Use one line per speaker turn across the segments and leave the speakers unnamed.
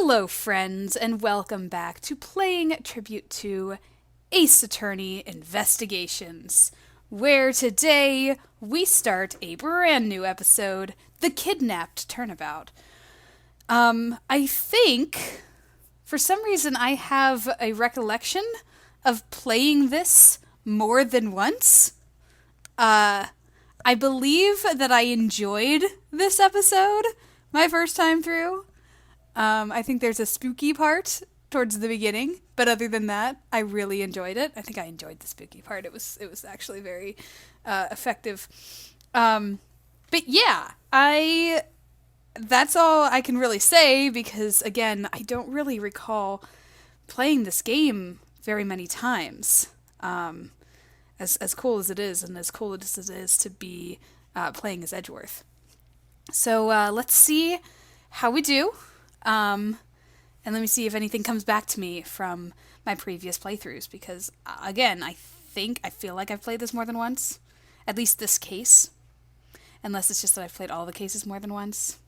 Hello, friends, and welcome back to Playing Tribute to Ace Attorney Investigations, where today we start a brand new episode, The Kidnapped Turnabout. I think, for some reason, I have a recollection of playing this more than once. I believe that I enjoyed this episode my first time through. I think there's a spooky part towards the beginning, but other than that, I really enjoyed it. I think I enjoyed the spooky part. It was actually very effective. But yeah, that's all I can really say because, again, I don't really recall playing this game very many times. As cool as it is, and as cool as it is to be playing as Edgeworth. So let's see how we do. And let me see if anything comes back to me from my previous playthroughs, because, again, I feel like I've played this more than once. At least this case. Unless it's just that I've played all the cases more than once.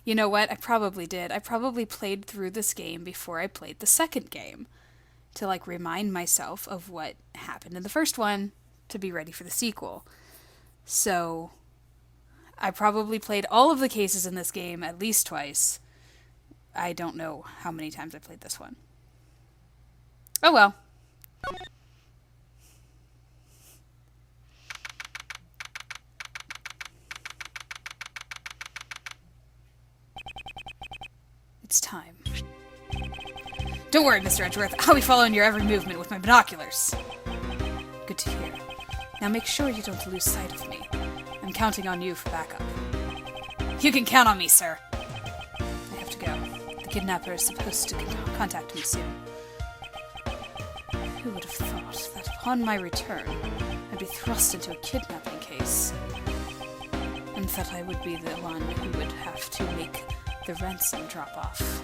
You know what? I probably did. I probably played through this game before I played the second game. To, remind myself of what happened in the first one to be ready for the sequel. So I probably played all of the cases in this game at least twice. I don't know how many times I played this one. Oh well. It's time. Don't worry, Mr. Edgeworth. I'll be following your every movement with my binoculars. Good to hear. Now make sure you don't lose sight of me. I'm counting on you for backup. You can count on me, sir. I have to go. The kidnapper is supposed to contact me soon. Who would have thought that upon my return, I'd be thrust into a kidnapping case, and that I would be the one who would have to make the ransom drop off.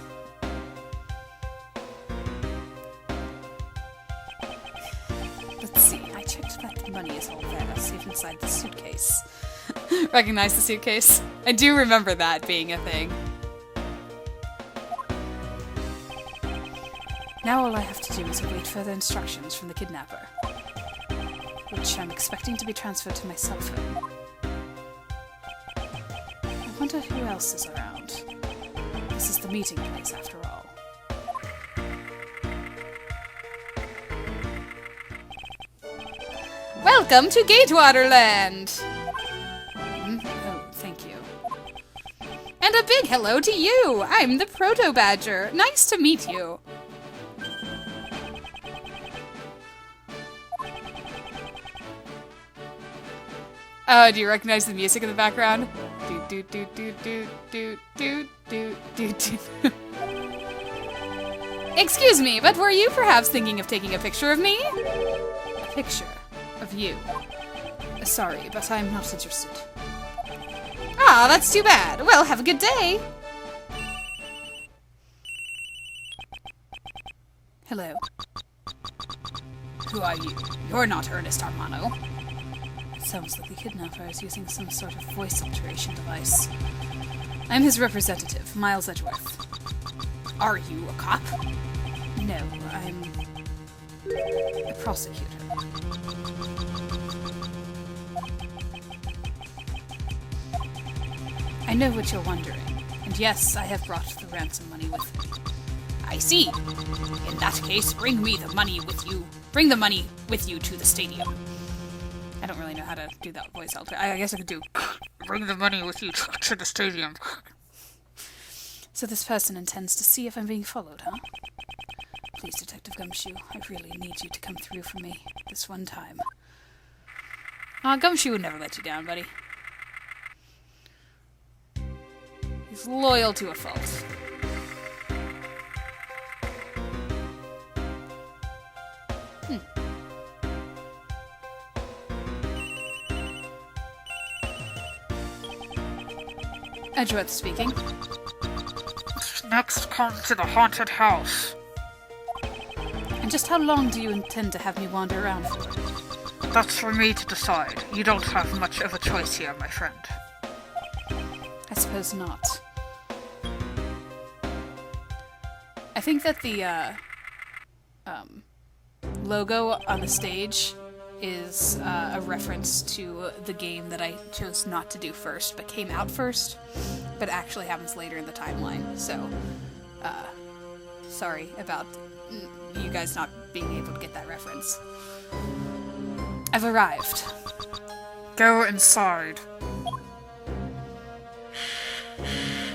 Let's see, I checked that the money is all there, safe inside the suitcase. Recognize the suitcase? I do remember that being a thing. Now all I have to do is await further instructions from the kidnapper, which I'm expecting to be transferred to my cell phone. I wonder who else is around. This is the meeting place, after all. Welcome to Gatewaterland! Oh, thank you. And a big hello to you! I'm the Proto-Badger. Nice to meet you. Do you recognize the music in the background? Do do do do do do do do do. Excuse me, but were you perhaps thinking of taking a picture of me? A picture of you. Sorry, but I'm not interested. Ah, that's too bad. Well, have a good day. Hello. Who are you? You're not Ernest Armano. It sounds like the kidnapper is using some sort of voice alteration device. I'm his representative, Miles Edgeworth. Are you a cop? No, I'm a prosecutor. I know what you're wondering, and yes, I have brought the ransom money with me. I see. In that case, bring me the money with you. Bring the money with you to the stadium. I don't really know how to do that voice alter. I guess I could do bring the money with you to the stadium. So this person intends to see if I'm being followed, huh? Please, Detective Gumshoe, I really need you to come through for me this one time. Gumshoe would never let you down, buddy. He's loyal to a fault. Edgeworth speaking.
Next, come to the haunted house.
And just how long do you intend to have me wander around for?
That's for me to decide. You don't have much of a choice here, my friend.
I suppose not. I think that the logo on the stage is a reference to the game that I chose not to do first, but came out first, but actually happens later in the timeline. So, sorry about you guys not being able to get that reference. I've arrived.
Go inside.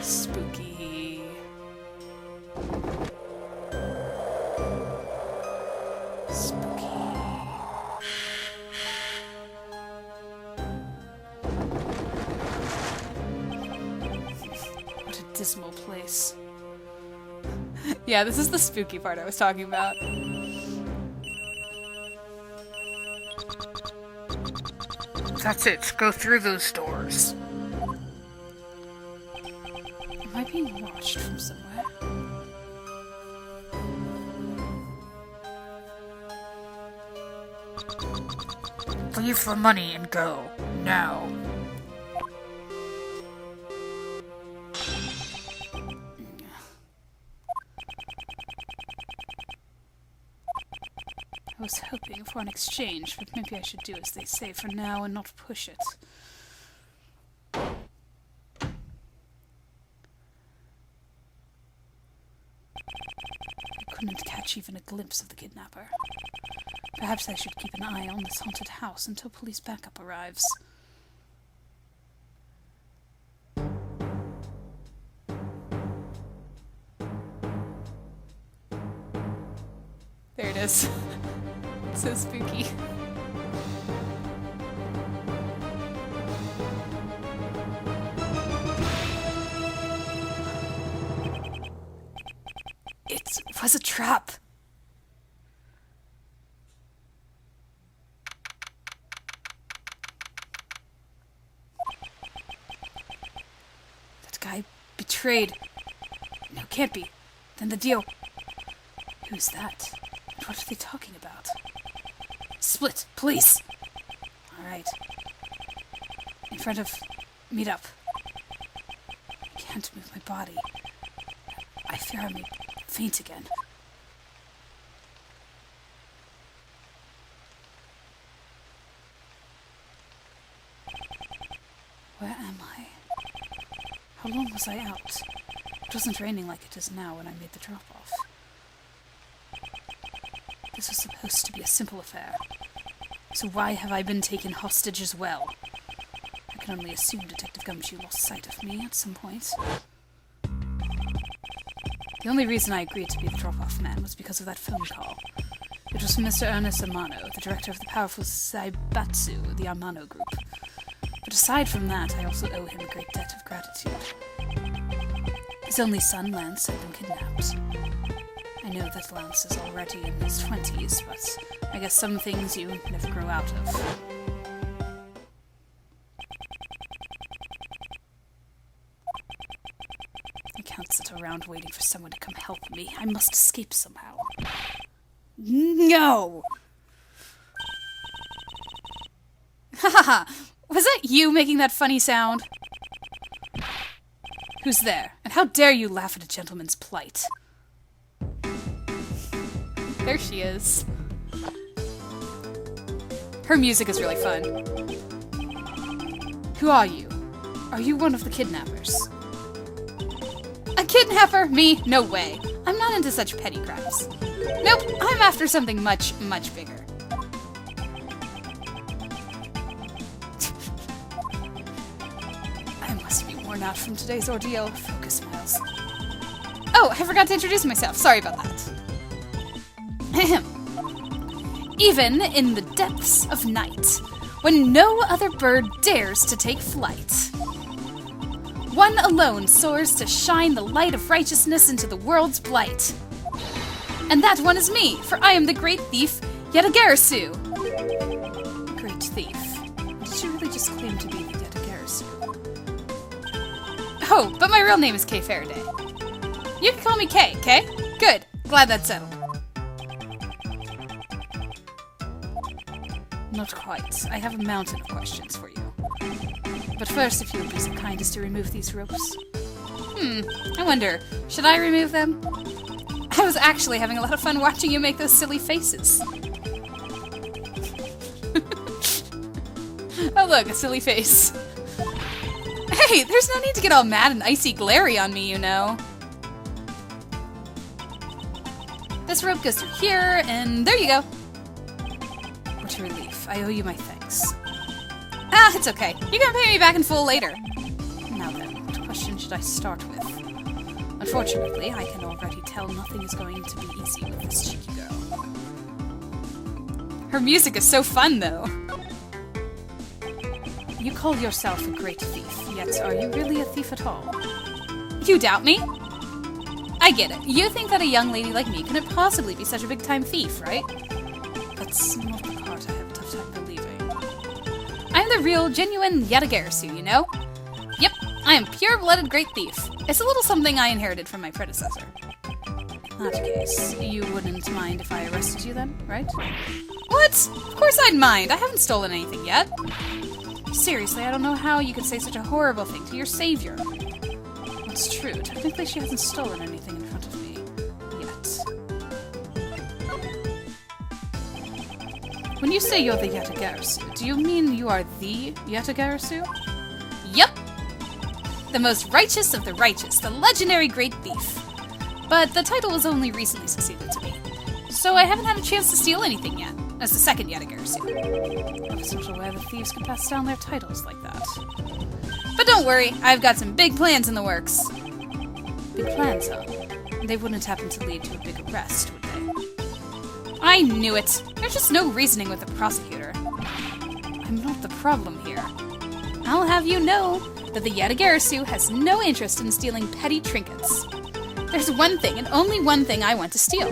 Spooky. Spooky. What a dismal place. Yeah, this is the spooky part I was talking about.
That's it. Go through those doors.
Am I being watched from somewhere?
Leave the money and go. Now.
I was hoping for an exchange, but maybe I should do as they say for now and not push it. I couldn't catch even a glimpse of the kidnapper. Perhaps I should keep an eye on this haunted house until police backup arrives. There it is. It's so spooky. It was a trap. That guy betrayed. No, can't be. Then the deal. Who's that? And what are they talking about? Split, please. All right. In front of... Meet up. I can't move my body. I fear I may faint again. Where am I? How long was I out? It wasn't raining like it is now when I made the drop-off. This was supposed to be a simple affair. So why have I been taken hostage as well? I can only assume Detective Gumshoe lost sight of me at some point. The only reason I agreed to be the drop-off man was because of that phone call. It was from Mr. Ernest Amano, the director of the powerful Saibatsu, the Amano group. But aside from that, I also owe him a great debt of gratitude. His only son, Lance, had been kidnapped. I know that Lance is already in his 20s, but I guess some things you never grow out of. I can't sit around waiting for someone to come help me. I must escape somehow. No! Haha! Was that you making that funny sound? Who's there? And how dare you laugh at a gentleman's plight? There she is. Her music is really fun. Who are you? Are you one of the kidnappers? A kidnapper? Me? No way. I'm not into such petty crimes. Nope, I'm after something much, much bigger. I must be worn out from today's ordeal. Focus, Miles. Oh, I forgot to introduce myself. Sorry about that. Even in the depths of night, when no other bird dares to take flight, one alone soars to shine the light of righteousness into the world's blight. And that one is me, for I am the great thief, Yetagarasu. Great thief. Did you really just claim to be the Yetagarasu? Oh, but my real name is Kay Faraday. You can call me Kay, okay? Good. Glad that's settled. Not quite. I have a mountain of questions for you. But first, if you would be so kind as to remove these ropes. I wonder, should I remove them? I was actually having a lot of fun watching you make those silly faces. Oh look, a silly face. Hey, there's no need to get all mad and icy glary on me, you know. This rope goes through here, and there you go. What a relief. I owe you my thanks. Ah, it's okay. You can pay me back in full later. Now then, what question should I start with? Unfortunately, I can already tell nothing is going to be easy with this cheeky girl. Her music is so fun, though. You call yourself a great thief, yet are you really a thief at all? You doubt me? I get it. You think that a young lady like me couldn't possibly be such a big-time thief, right? That's not the part I have a tough time believing. I'm the real, genuine Yatagarasu, you know? Yep, I am pure-blooded great thief. It's a little something I inherited from my predecessor. In that case, you wouldn't mind if I arrested you then, right? What? Of course I'd mind. I haven't stolen anything yet. Seriously, I don't know how you could say such a horrible thing to your savior. It's true. Technically, she hasn't stolen anything in front of me. Yet. When you say you're the Yatagarasu, do you mean you are the Yatagarasu? Yup! The most righteous of the righteous, the legendary great thief. But the title was only recently succeeded to me, so I haven't had a chance to steal anything yet, as the second Yatagarasu. I was not aware that thieves could pass down their titles like that. But don't worry, I've got some big plans in the works. Big plans, huh? They wouldn't happen to lead to a big arrest, would they? I knew it! There's just no reasoning with the prosecutor. I'm not the problem here. I'll have you know that the Yatagarasu has no interest in stealing petty trinkets. There's one thing, and only one thing I want to steal.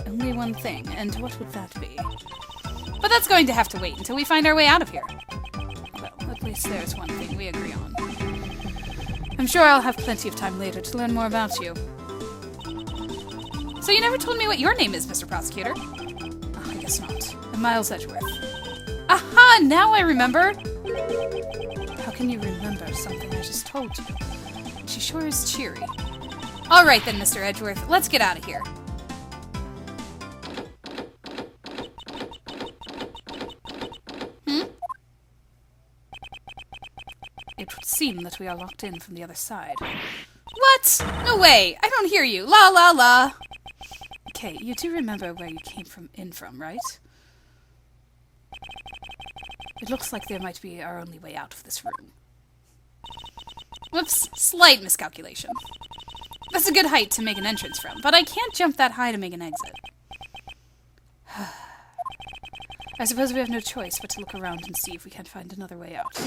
Only one thing, and what would that be? But that's going to have to wait until we find our way out of here. Well, at least there's one thing we agree on. I'm sure I'll have plenty of time later to learn more about you. So you never told me what your name is, Mr. Prosecutor? Oh, I guess not. I'm Miles Edgeworth. Aha! Now I remember! How can you remember something I just told you? She sure is cheery. Alright then, Mr. Edgeworth, let's get out of here. It would seem that we are locked in from the other side. What? No way! I don't hear you! La la la! Okay, you do remember where you came from, right? It looks like there might be our only way out of this room. Whoops, slight miscalculation. That's a good height to make an entrance from, but I can't jump that high to make an exit. I suppose we have no choice but to look around and see if we can't find another way out.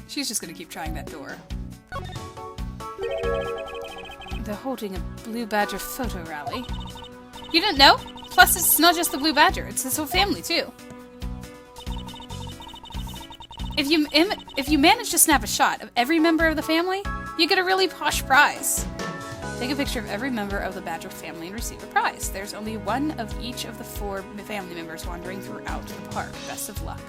She's just gonna keep trying that door. They're holding a Blue Badger photo rally. You didn't know? Plus, it's not just the Blue Badger, it's his whole family, too. If you manage to snap a shot of every member of the family, you get a really posh prize. Take a picture of every member of the Badger family and receive a prize. There's only one of each of the 4 family members wandering throughout the park. Best of luck.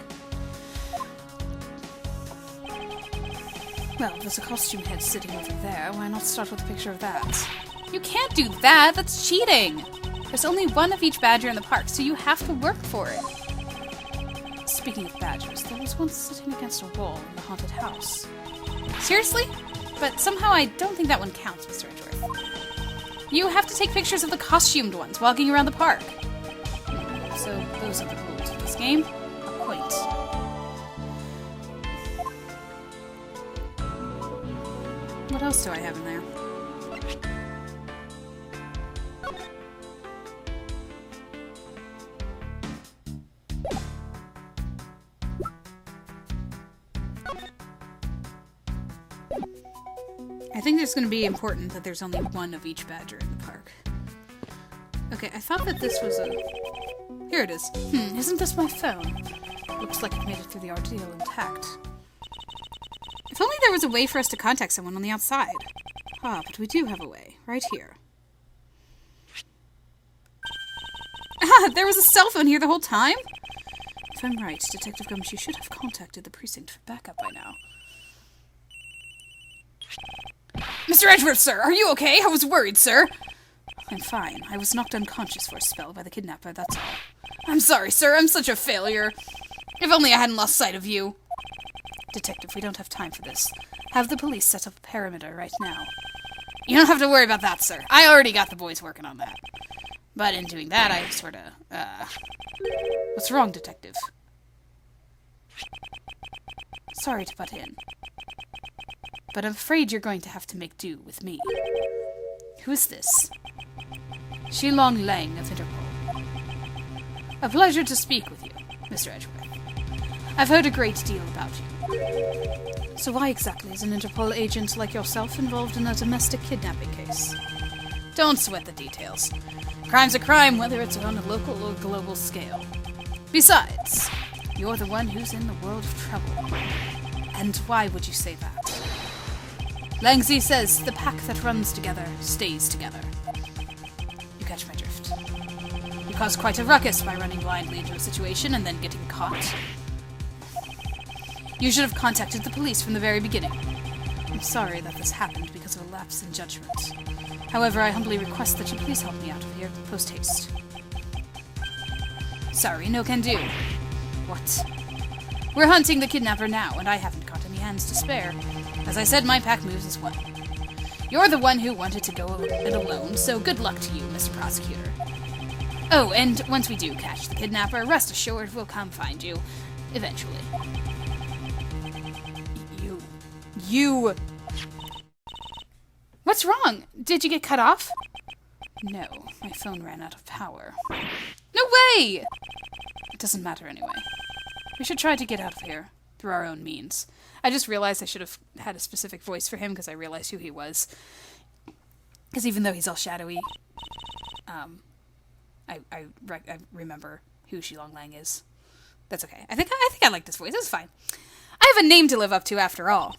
Well, there's a costume head sitting over there. Why not start with a picture of that? You can't do that! That's cheating! There's only one of each badger in the park, so you have to work for it. Speaking of badgers, there was one sitting against a wall in the haunted house. Seriously? But somehow I don't think that one counts, Mr. Edgeworth. You have to take pictures of the costumed ones walking around the park. So those are the rules of this game. A point. What else do I have in there? I think it's going to be important that there's only one of each badger in the park. Okay, I thought that this was a... Here it is. Isn't this my phone? Looks like it made it through the ordeal intact. If only there was a way for us to contact someone on the outside. Ah, but we do have a way. Right here. Ah, there was a cell phone here the whole time? If I'm right, Detective Gumshoe should have contacted the precinct for backup by now. Mr. Edgeworth, sir, are you okay? I was worried, sir. I'm fine. I was knocked unconscious for a spell by the kidnapper, that's all. I'm sorry, sir. I'm such a failure. If only I hadn't lost sight of you. Detective, we don't have time for this. Have the police set up a perimeter right now. You don't have to worry about that, sir. I already got the boys working on that. But in doing that, I sorta, What's wrong, Detective? Sorry to butt in. But I'm afraid you're going to have to make do with me. Who is this? Shilong Lang of Interpol. A pleasure to speak with you, Mr. Edgeworth. I've heard a great deal about you. So why exactly is an Interpol agent like yourself involved in a domestic kidnapping case? Don't sweat the details. Crime's a crime, whether it's on a local or global scale. Besides, you're the one who's in the world of trouble. And why would you say that? Langzi says the pack that runs together stays together. You catch my drift. You caused quite a ruckus by running blindly into a situation and then getting caught. You should have contacted the police from the very beginning. I'm sorry that this happened because of a lapse in judgment. However, I humbly request that you please help me out of here post-haste. Sorry, no can do. What? We're hunting the kidnapper now, and I haven't got any hands to spare. As I said, my pack moves as one. You're the one who wanted to go it alone, so good luck to you, Mr. Prosecutor. Oh, and once we do catch the kidnapper, rest assured we'll come find you. Eventually. You... What's wrong? Did you get cut off? No, my phone ran out of power. No way! It doesn't matter anyway. We should try to get out of here through our own means. I just realized I should have had a specific voice for him because I realized who he was. Because even though he's all shadowy, I remember who Shilong Lang is. That's okay. I think I like this voice. It's fine. I have a name to live up to after all.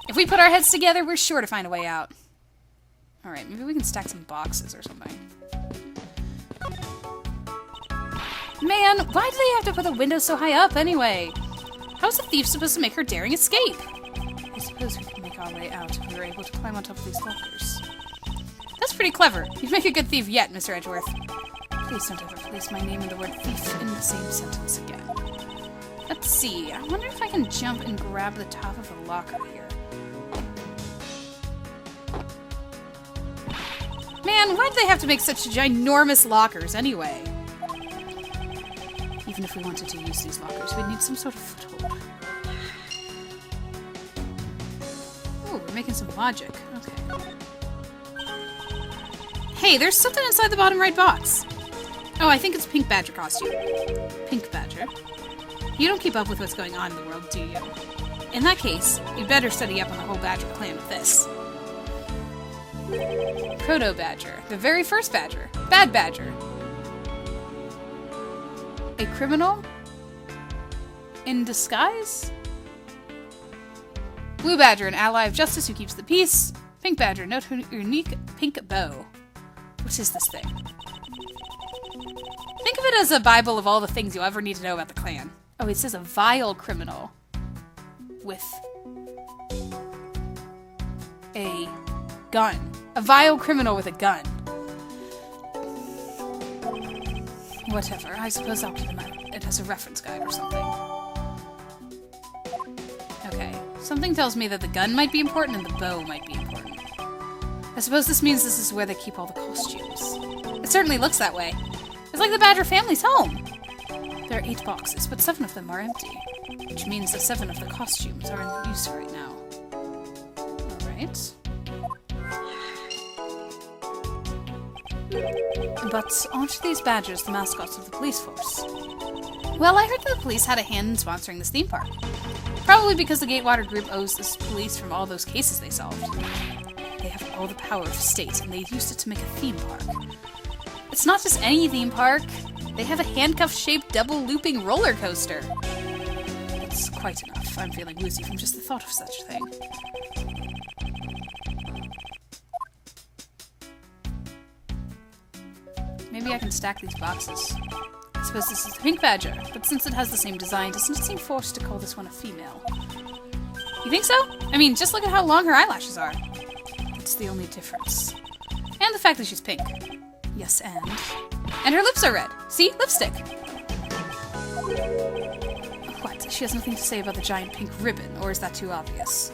If we put our heads together, we're sure to find a way out. Alright, maybe we can stack some boxes or something. Man, why do they have to put the window so high up anyway? How is the thief supposed to make her daring escape? I suppose we can make our way out if we were able to climb on top of these lockers. That's pretty clever. You'd make a good thief yet, Mr. Edgeworth. Please don't ever place my name and the word thief in the same sentence again. Let's see. I wonder if I can jump and grab the top of a locker here. Man, why do they have to make such ginormous lockers anyway? Even if we wanted to use these lockers, we'd need some sort of foothold. Oh, we're making some logic. Okay. Hey, there's something inside the bottom right box. Oh, I think it's Pink Badger costume. Pink Badger. You don't keep up with what's going on in the world, do you? In that case, you'd better study up on the whole Badger clan with this. Proto-Badger. The very first Badger. Bad Badger. A criminal? In disguise? Blue Badger, an ally of justice who keeps the peace. Pink Badger, note her unique pink bow. What is this thing? Think of it as a Bible of all the things you'll ever need to know about the clan. Oh, it says a vile criminal. With a gun. A vile criminal with a gun. Whatever, I suppose I'll give him it as a reference guide or something. Okay, something tells me that the gun might be important and the bow might be important. I suppose this means this is where they keep all the costumes. It certainly looks that way. It's like the Badger family's home. There are 8 boxes, but 7 of them are empty, which means that 7 of the costumes are in use right now. Alright. But aren't these badgers the mascots of the police force? Well, I heard that the police had a hand in sponsoring this theme park. Probably because the Gatewater group owes the police from all those cases they solved. They have all the power of the state, and they used it to make a theme park. It's not just any theme park. They have a handcuff-shaped double-looping roller coaster. It's quite enough. I'm feeling woozy from just the thought of such a thing. Maybe I can stack these boxes. I suppose this is the Pink Badger, but since it has the same design, doesn't it seem forced to call this one a female? You think so? I mean, just look at how long her eyelashes are. That's the only difference. And the fact that she's pink. Yes, and... And her lips are red. See? Lipstick. What? She has nothing to say about the giant pink ribbon, or is that too obvious?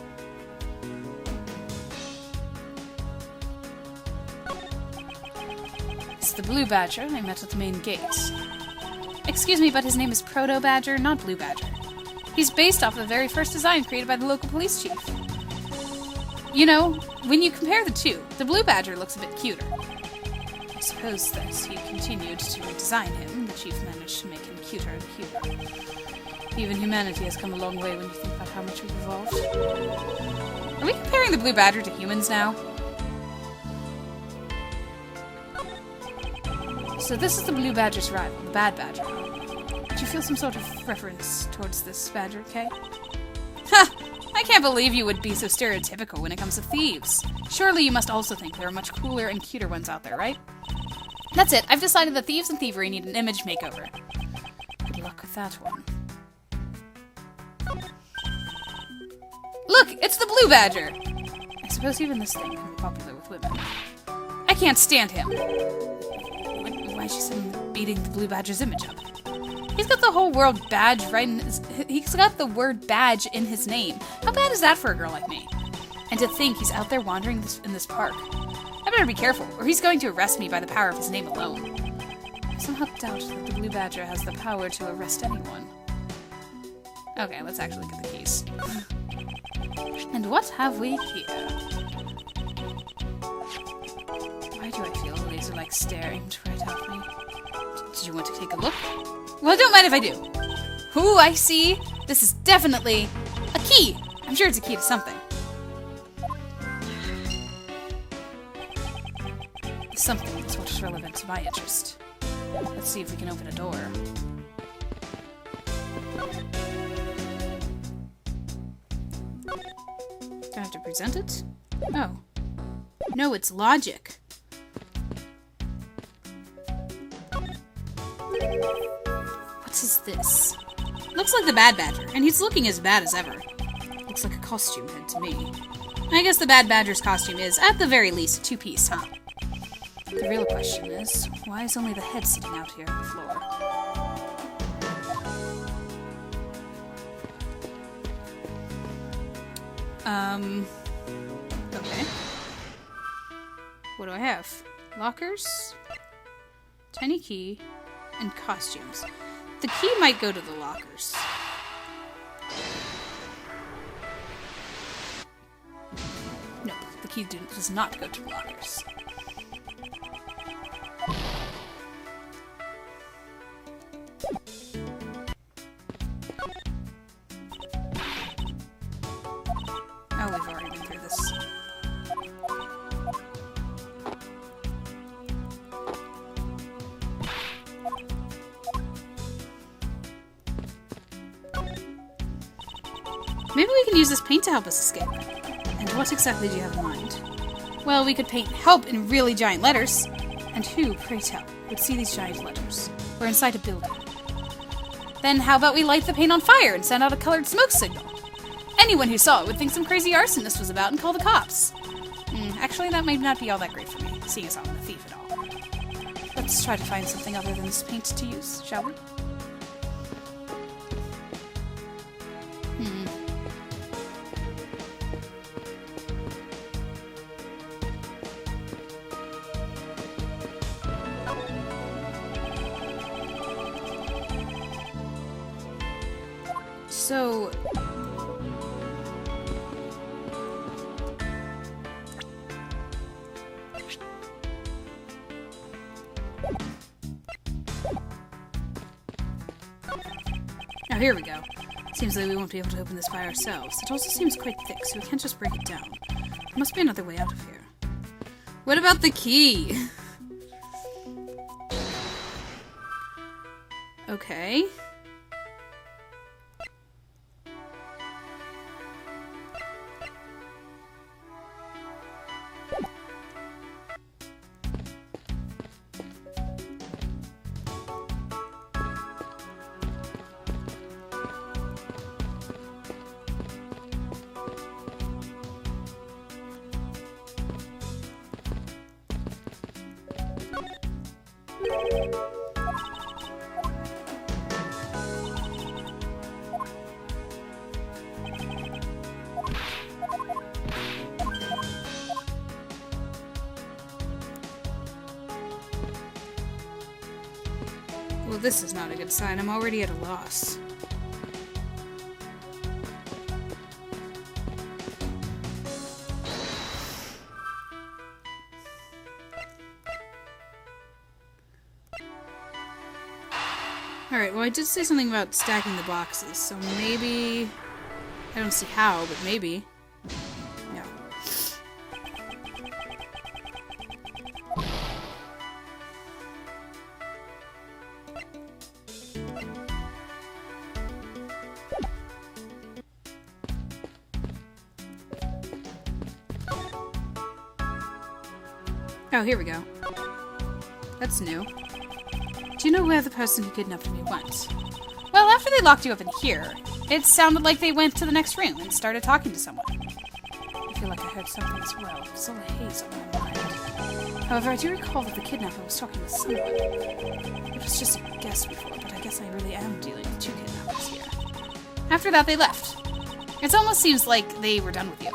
It's the Blue Badger I met at the main gate. Excuse me, but his name is Proto Badger, not Blue Badger. He's based off the very first design created by the local police chief. You know, when you compare the two, the Blue Badger looks a bit cuter. I suppose that as he continued to redesign him, the chief managed to make him cuter and cuter. Even humanity has come a long way when you think about how much we've evolved. Are we comparing the Blue Badger to humans now? So this is the Blue Badger's rival, the Bad Badger. Do you feel some sort of reference towards this badger, Kay? Ha! I can't believe you would be so stereotypical when it comes to thieves. Surely you must also think there are much cooler and cuter ones out there, right? That's it. I've decided that thieves and thievery need an image makeover. Good luck with that one. Look! It's the Blue Badger! I suppose even this thing can be popular with women. I can't stand him. Why is she suddenly beating the Blue Badger's image up? He's got the whole world badge right in his... He's got the word badge in his name. How bad is that for a girl like me? And to think he's out there wandering in this park. I better be careful, or he's going to arrest me by the power of his name alone. I somehow doubt that the Blue Badger has the power to arrest anyone. Okay, let's actually look at the keys. And what have we here? Why do I feel a laser-like stare aimed right at me? Did you want to take a look? Well, don't mind if I do. Ooh, I see. This is definitely a key. I'm sure it's a key to something. Something is what is relevant to my interest. Let's see if we can open a door. Do I have to present it? Oh. No, it's logic. What is this? Looks like the Bad Badger, and he's looking as bad as ever. Looks like a costume head to me. I guess the Bad Badger's costume is, at the very least, a two-piece, huh? The real question is, why is only the head sitting out here on the floor? Okay. What do I have? Lockers, tiny key, and costumes. The key might go to the lockers. Nope, the key does not go to the lockers. Oh, we've already been through this. Maybe we can use this paint to help us escape. And what exactly do you have in mind? Well, we could paint HELP in really giant letters. And who, pray tell, would see these giant letters? We're inside a building. Then how about we light the paint on fire and send out a colored smoke signal? Anyone who saw it would think some crazy arsonist was about and call the cops. Actually, that might not be all that great for me, seeing as I'm a thief at all. Let's try to find something other than this paint to use, shall we? So... Now here we go. Seems like we won't be able to open this by ourselves. It also seems quite thick, so we can't just break it down. There must be another way out of here. What about the key? Okay. Well, this is not a good sign. I'm already at a loss. Alright, well I did say something about stacking the boxes, so maybe... I don't see how, but maybe. No. Oh, here we go. That's new. Do you know where the person who kidnapped me went? Well, after they locked you up in here, it sounded like they went to the next room and started talking to someone. I feel like I heard something as well. It's all a haze on my mind. However, I do recall that the kidnapper was talking with someone. It was just a guess before, but I guess I really am dealing with two kidnappers here. After that, they left. It almost seems like they were done with you.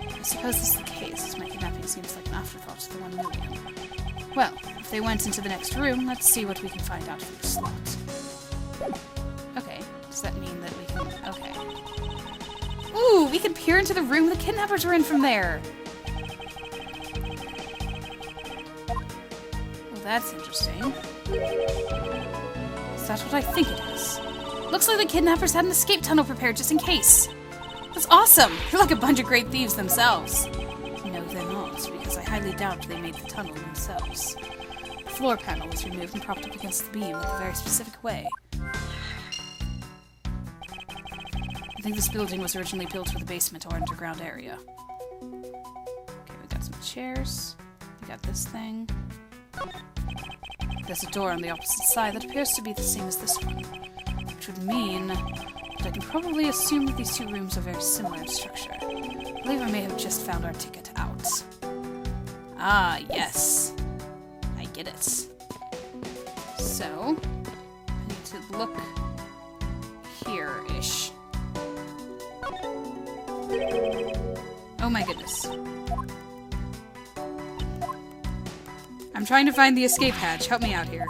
I suppose this is the case, as my kidnapping seems like an afterthought to the 1 million. Well, if they went into the next room, let's see what we can find out from the slot. Okay, does that mean that we can... Okay. Ooh, we can peer into the room the kidnappers were in from there! Well, that's interesting. Is that what I think it is? Looks like the kidnappers had an escape tunnel prepared just in case. That's awesome! They're like a bunch of great thieves themselves. No, they're not, because I highly doubt they made the tunnel themselves. The floor panel was removed and propped up against the beam in a very specific way. I think this building was originally built for the basement or underground area. Okay, we got some chairs. We got this thing. There's a door on the opposite side that appears to be the same as this one, which would mean that I can probably assume that these two rooms are very similar in structure. I believe I may have just found our ticket out. Ah, yes. I get it. So, I need to look here-ish. Oh my goodness. I'm trying to find the escape hatch. Help me out here.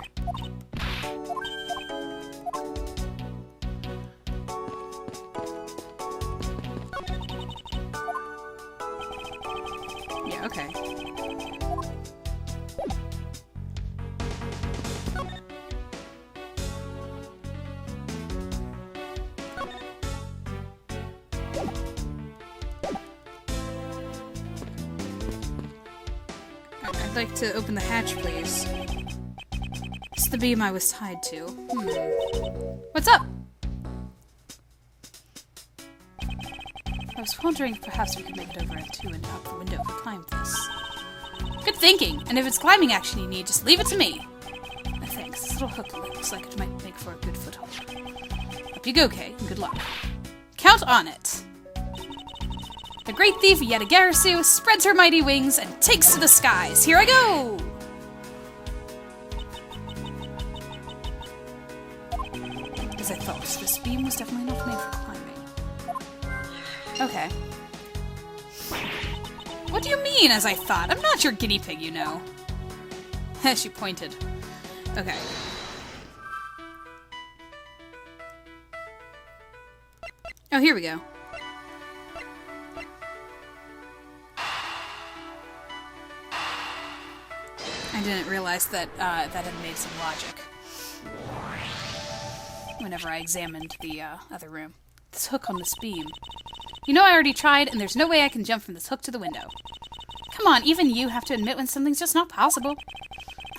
Yeah, okay. I'd like to open the hatch, please. It's the beam I was tied to. What's up? I was wondering if perhaps we could make it over at 2 and out the window if we climbed this. Good thinking! And if it's climbing action you need, just leave it to me! Thanks. This little hook looks like it might make for a good foothold. Up you go, Kay, and good luck. Count on it! The great thief Yetagarasu spreads her mighty wings and takes to the skies. Here I go! As I thought, this beam was definitely not made for climbing. Okay. What do you mean, as I thought? I'm not your guinea pig, you know. She pointed. Okay. Oh, here we go. I didn't realize that that had made some logic whenever I examined the other room. This hook on this beam. You know I already tried, and there's no way I can jump from this hook to the window. Come on, even you have to admit when something's just not possible.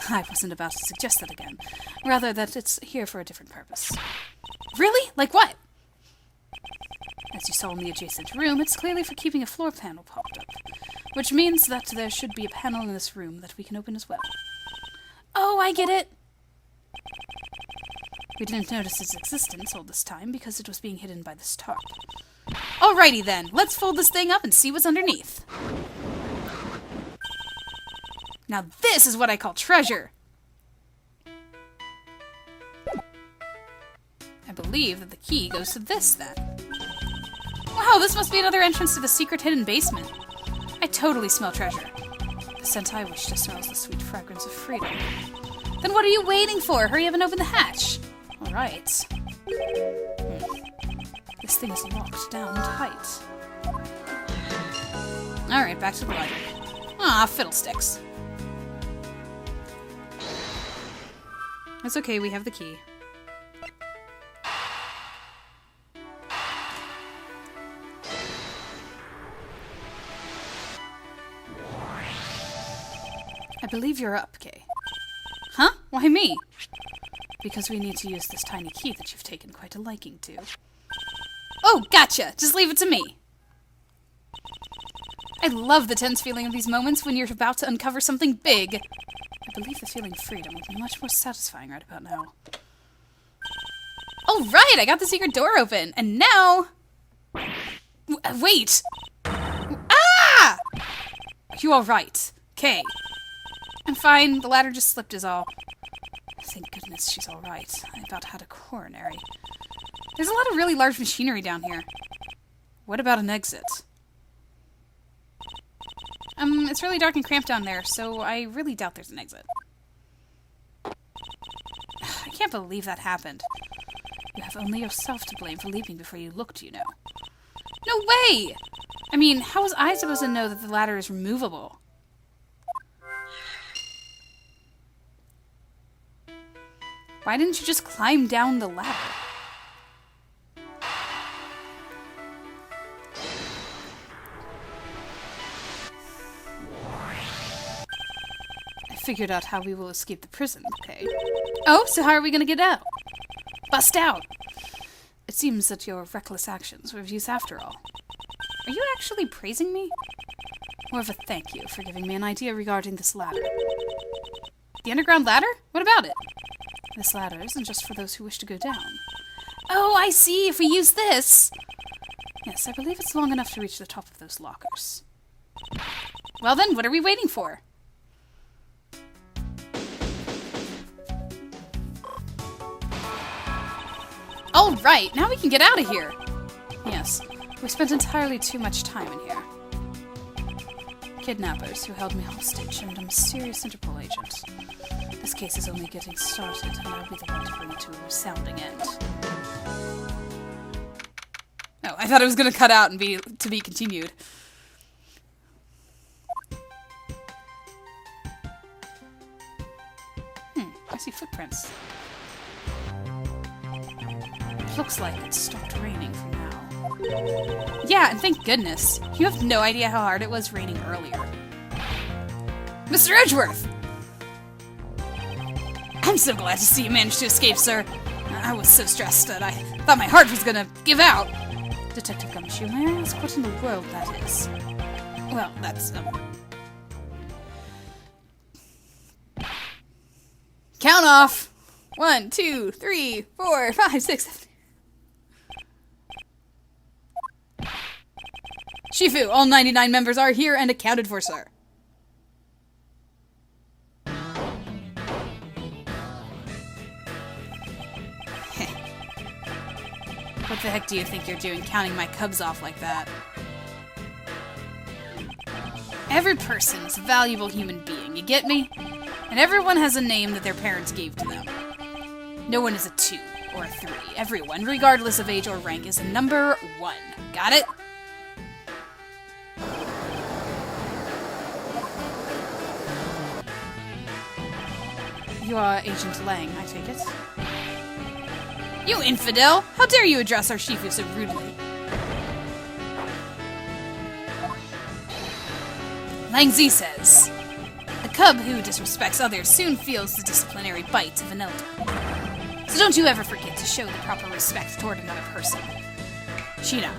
I wasn't about to suggest that again. Rather that it's here for a different purpose. Really? Like what? As you saw in the adjacent room, it's clearly for keeping a floor panel popped up. Which means that there should be a panel in this room that we can open as well. Oh, I get it! We didn't notice its existence all this time because it was being hidden by this tarp. Alrighty then, let's fold this thing up and see what's underneath. Now this is what I call treasure! believe that the key goes to this, then. Wow, this must be another entrance to the secret hidden basement. I totally smell treasure. The scent I wish to smell is the sweet fragrance of freedom. Then what are you waiting for? Hurry up and open the hatch. Alright. This thing is locked down tight. Alright, back to the library. Ah, fiddlesticks. That's okay, we have the key. I believe you're up, Kay. Huh? Why me? Because we need to use this tiny key that you've taken quite a liking to. Oh, gotcha! Just leave it to me! I love the tense feeling of these moments when you're about to uncover something big. I believe the feeling of freedom would be much more satisfying right about now. All right, I got the secret door open, and now... Wait! Ah! Are you all right? Kay. I'm fine. The ladder just slipped is all. Thank goodness she's all right. I about had a coronary. There's a lot of really large machinery down here. What about an exit? It's really dark and cramped down there, so I really doubt there's an exit. I can't believe that happened. You have only yourself to blame for leaping before you looked, you know. No way! I mean, how was I supposed to know that the ladder is removable? Why didn't you just climb down the ladder? I figured out how we will escape the prison, okay? Oh, so how are we gonna get out? Bust out! It seems that your reckless actions were of use after all. Are you actually praising me? More of a thank you for giving me an idea regarding this ladder. The underground ladder? What about it? This ladder isn't just for those who wish to go down. Oh, I see! If we use this! Yes, I believe it's long enough to reach the top of those lockers. Well then, what are we waiting for? All right, now we can get out of here. Yes, we spent entirely too much time in here. Kidnappers who held me hostage and a mysterious Interpol agent. This case is only getting started, and I'll be the one to bring it to a resounding end. Oh, I thought it was going to cut out and be continued. I see footprints. It looks like it's stopped raining for now. Yeah, and thank goodness. You have no idea how hard it was raining earlier. Mr. Edgeworth! I'm so glad to see you managed to escape, sir. I was so stressed that I thought my heart was gonna give out. Detective Gumshoe, may I ask what in the world that is? Well, that's, Count off! 1, 2, 3, 4, 5, 6, 7. Shifu, all 99 members are here and accounted for, sir. What the heck do you think you're doing, counting my cubs off like that? Every person is a valuable human being, you get me? And everyone has a name that their parents gave to them. No one is a 2 or a 3. Everyone, regardless of age or rank, is a number 1. Got it? You are Agent Lang, I take it? You infidel! How dare you address our Shifu so rudely? Lang Zi says, a cub who disrespects others soon feels the disciplinary bite of an elder. So don't you ever forget to show the proper respect toward another person. Sheena.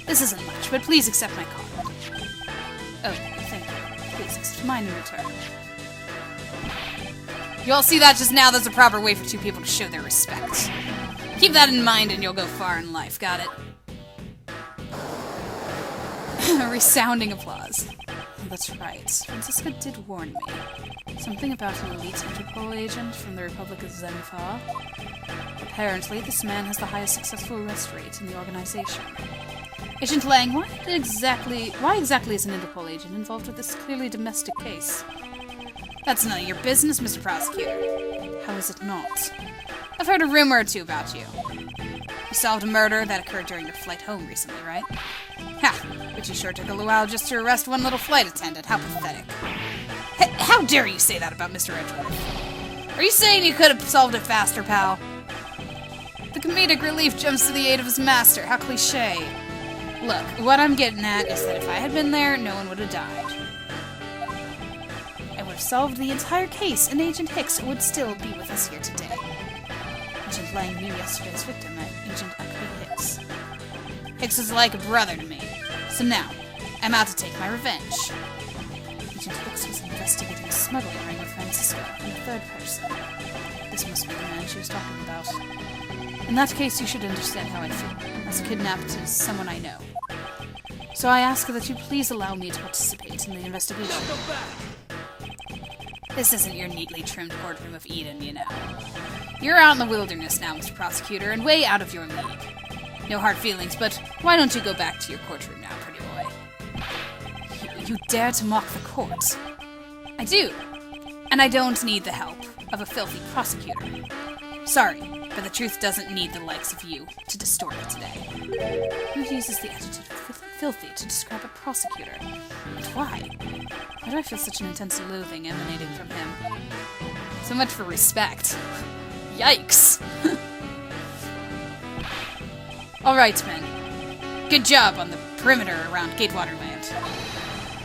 This isn't much, but please accept my card. Oh, thank you. Please accept mine in return. You all see that just now? That's a proper way for two people to show their respect. Keep that in mind and you'll go far in life, got it? Resounding applause. That's right. Francisca did warn me. Something about an elite Interpol agent from the Republic of Zenfar. Apparently, this man has the highest successful arrest rate in the organization. Agent Lang, why exactly is an Interpol agent involved with this clearly domestic case? That's none of your business, Mr. Prosecutor. How is it not? I've heard a rumor or two about you. You solved a murder that occurred during your flight home recently, right? Ha! But you sure took a little while just to arrest one little flight attendant. How pathetic. How dare you say that about Mr. Edgeworth? Are you saying you could have solved it faster, pal? The comedic relief jumps to the aid of his master. How cliché. Look, what I'm getting at is that if I had been there, no one would have died. I would have solved the entire case, and Agent Hicks would still be with us here today. Agent Lang knew yesterday's victim, Agent Hicks. Hicks is like a brother to me. So now, I'm out to take my revenge. Agent Hicks was investigating a smuggling ring with Francisca in the third person. This must be the man she was talking about. In that case, you should understand how I feel, as kidnapped as someone I know. So I ask that you please allow me to participate in the investigation. This isn't your neatly trimmed courtroom of Eden, you know. You're out in the wilderness now, Mr. Prosecutor, and way out of your league. No hard feelings, but why don't you go back to your courtroom now, pretty boy? You dare to mock the court? I do. And I don't need the help of a filthy prosecutor. Sorry, but the truth doesn't need the likes of you to distort it today. Who uses the adjective filthy to describe a prosecutor? And why? Why do I feel such an intense loathing emanating from him? So much for respect. Yikes! Alright, men. Good job on the perimeter around Gatewater Land.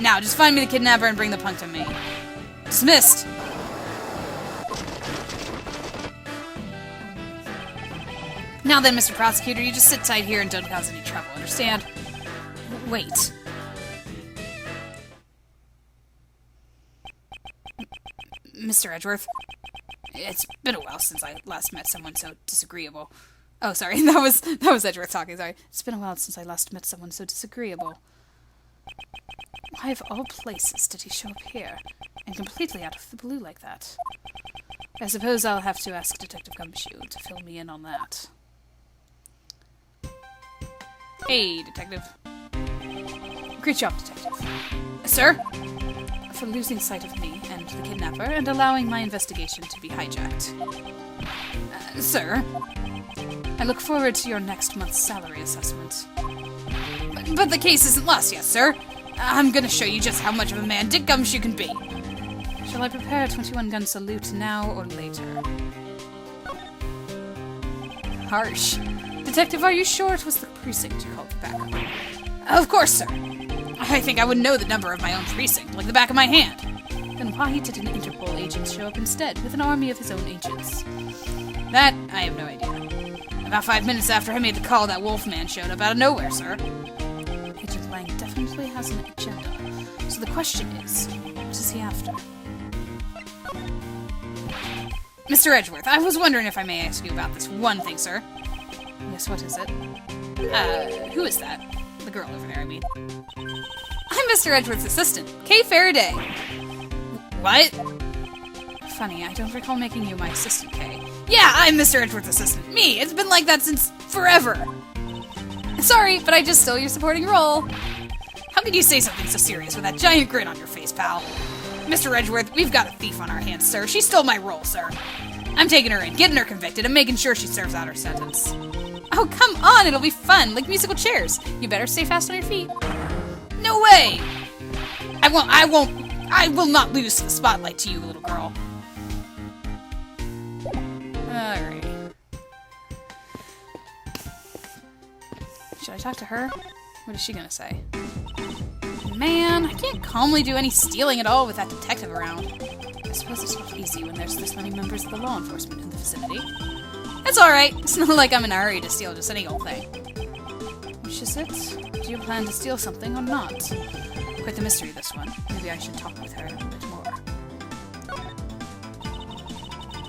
Now, just find me the kidnapper and bring the punk to me. Dismissed! Now then, Mr. Prosecutor, you just sit tight here and don't cause any trouble, understand? Wait. Mr. Edgeworth, it's been a while since I last met someone so disagreeable. Oh, sorry, that was Edgeworth talking, sorry. It's been a while since I last met someone so disagreeable. Why of all places did he show up here, and completely out of the blue like that? I suppose I'll have to ask Detective Gumshoe to fill me in on that. Hey, Detective. Great job, Detective. Sir? For losing sight of me and the kidnapper and allowing my investigation to be hijacked. Sir? I look forward to your next month's salary assessment. But the case isn't lost yet, sir. I'm gonna show you just how much of a man Dick Gumshoe can be. Shall I prepare a 21-gun salute now or later? Harsh. Detective, are you sure it was the precinct you called for backup? Of course, sir. I think I would know the number of my own precinct, like the back of my hand. Then why did an Interpol agent show up instead, with an army of his own agents? That, I have no idea. About 5 minutes after I made the call, that Wolfman showed up out of nowhere, sir. Agent Lang definitely has an agenda. So the question is, what is he after? Mr. Edgeworth, I was wondering if I may ask you about this one thing, sir. Yes, what is it? Who is that? The girl over there, I mean. I'm Mr. Edgeworth's assistant, Kay Faraday. What? Funny, I don't recall making you my assistant, Kay. Yeah, I'm Mr. Edgeworth's assistant. Me! It's been like that since forever! Sorry, but I just stole your supporting role. How could you say something so serious with that giant grin on your face, pal? Mr. Edgeworth, we've got a thief on our hands, sir. She stole my role, sir. I'm taking her in, getting her convicted, and making sure she serves out her sentence. Oh, come on, it'll be fun, like musical chairs. You better stay fast on your feet. No way! I will not lose the spotlight to you, little girl. Alright. Should I talk to her? What is she gonna say? Man, I can't calmly do any stealing at all with that detective around. I suppose it's not easy when there's this many members of the law enforcement in the vicinity. It's alright. It's not like I'm in a hurry to steal just any old thing. Which is it? Do you plan to steal something or not? Quite the mystery, this one. Maybe I should talk with her a bit more.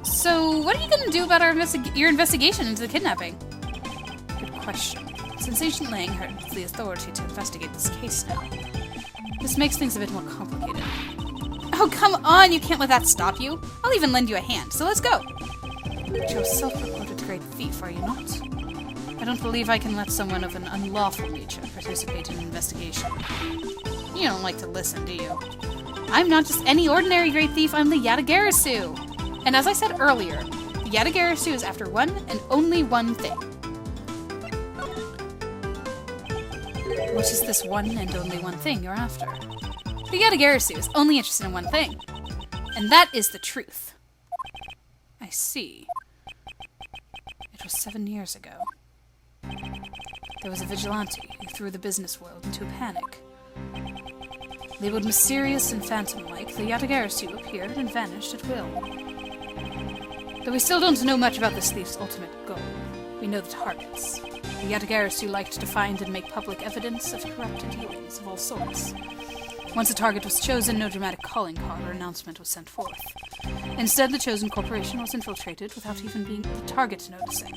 So, what are you going to do about your investigation into the kidnapping? Good question. Since Sensation Lang has the authority to investigate this case now. This makes things a bit more complicated. Oh, come on! You can't let that stop you! I'll even lend you a hand, so let's go! But you're a self-reported great thief, are you not? I don't believe I can let someone of an unlawful nature participate in an investigation. You don't like to listen, do you? I'm not just any ordinary great thief, I'm the Yatagarasu! And as I said earlier, the Yatagarasu is after one and only one thing. What is this one and only one thing you're after? The Yatagarasu is only interested in one thing, and that is the truth. I see. It was 7 years ago. There was a vigilante who threw the business world into a panic. Labeled mysterious and phantom-like, the Yatagarasu appeared and vanished at will. Though we still don't know much about this thief's ultimate goal, we know the targets. The Yatagarasu liked to find and make public evidence of corrupted dealings of all sorts. Once a target was chosen, no dramatic calling card or announcement was sent forth. Instead, the chosen corporation was infiltrated without even being the target noticing.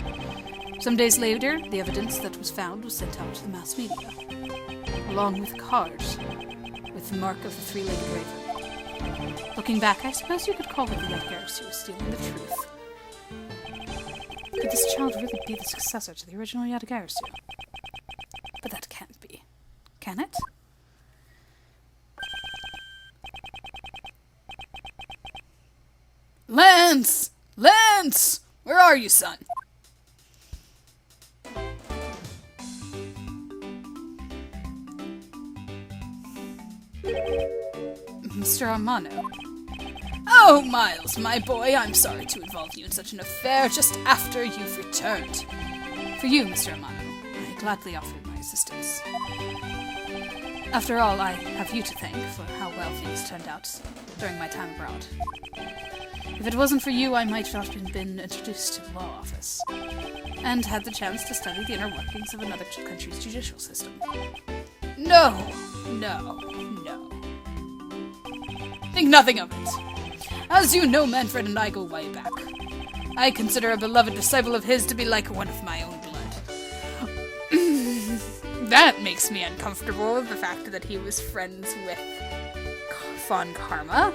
Some days later, the evidence that was found was sent out to the mass media, along with a card with the mark of the three-legged raven. Looking back, I suppose you could call it the Yatagarasu was stealing the truth. Could this child really be the successor to the original Yatagarasu? But that can't be. Can it? Lance! Lance! Where are you, son? Mr. Armano. Oh, Miles, my boy, I'm sorry to involve you in such an affair just after you've returned. For you, Mr. Armano, I gladly offer my assistance. After all, I have you to thank for how well things turned out during my time abroad. If it wasn't for you, I might not have been introduced to the law office, and had the chance to study the inner workings of another country's judicial system. No. Think nothing of it. As you know, Manfred and I go way back. I consider a beloved disciple of his to be like one of my own blood. That makes me uncomfortable, the fact that he was friends with Von Karma.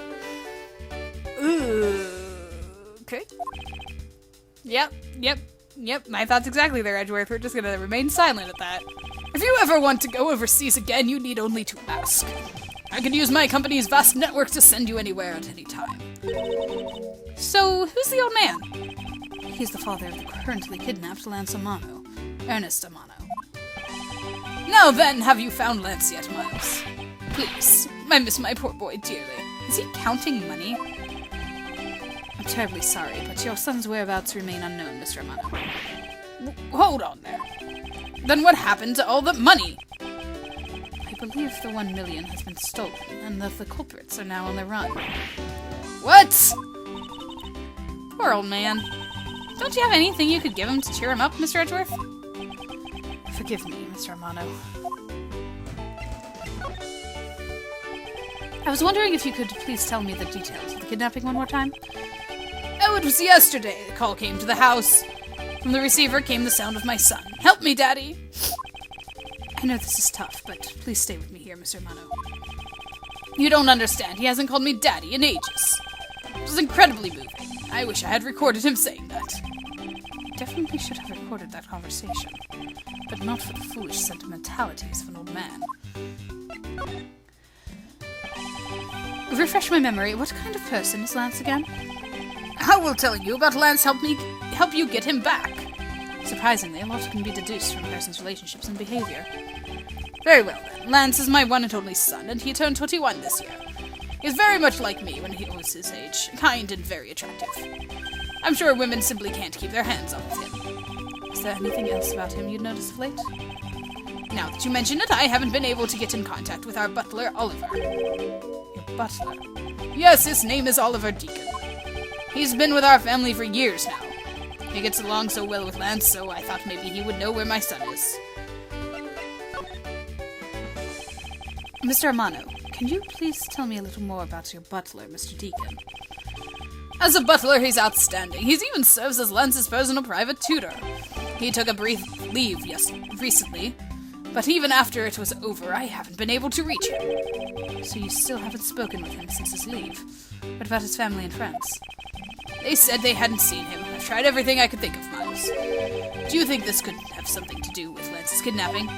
Okay. Yep. My thoughts exactly there, Edgeworth. We're just gonna remain silent at that. If you ever want to go overseas again, you need only to ask. I could use my company's vast network to send you anywhere at any time. So, who's the old man? He's the father of the currently kidnapped Lance Amano, Ernest Amano. Now then, have you found Lance yet, Miles? Please, I miss my poor boy dearly. Is he counting money? I'm terribly sorry, but your son's whereabouts remain unknown, Mr. Amano. Hold on there. Then what happened to all the money? I believe the 1 million has been stolen, and that the culprits are now on the run. What? Poor old man. Don't you have anything you could give him to cheer him up, Mr. Edgeworth? Forgive me, Mr. Armano. I was wondering if you could please tell me the details of the kidnapping one more time? Oh, it was yesterday. The call came to the house. From the receiver came the sound of my son. Help me, Daddy! I know this is tough, but please stay with me here, Mr. Mano. You don't understand. He hasn't called me Daddy in ages. It was incredibly moving. I wish I had recorded him saying that. You definitely should have recorded that conversation, but not for the foolish sentimentalities of an old man. Refresh my memory. What kind of person is Lance again? How will telling you about Lance help you get him back? Surprisingly, a lot can be deduced from a person's relationships and behavior. Very well, then. Lance is my one and only son, and he turned 21 this year. He is very much like me when he was his age, kind and very attractive. I'm sure women simply can't keep their hands off of him. Is there anything else about him you'd noticed of late? Now that you mention it, I haven't been able to get in contact with our butler, Oliver. Your butler? Yes, his name is Oliver Deacon. He's been with our family for years now. He gets along so well with Lance, so I thought maybe he would know where my son is. Mr. Armano, can you please tell me a little more about your butler, Mr. Deacon? As a butler, he's outstanding. He even serves as Lance's personal private tutor. He took a brief leave recently, but even after it was over, I haven't been able to reach him. So you still haven't spoken with him since his leave? What about his family and friends? They said they hadn't seen him. I've tried everything I could think of, Miles. Do you think this could have something to do with Lance's kidnapping?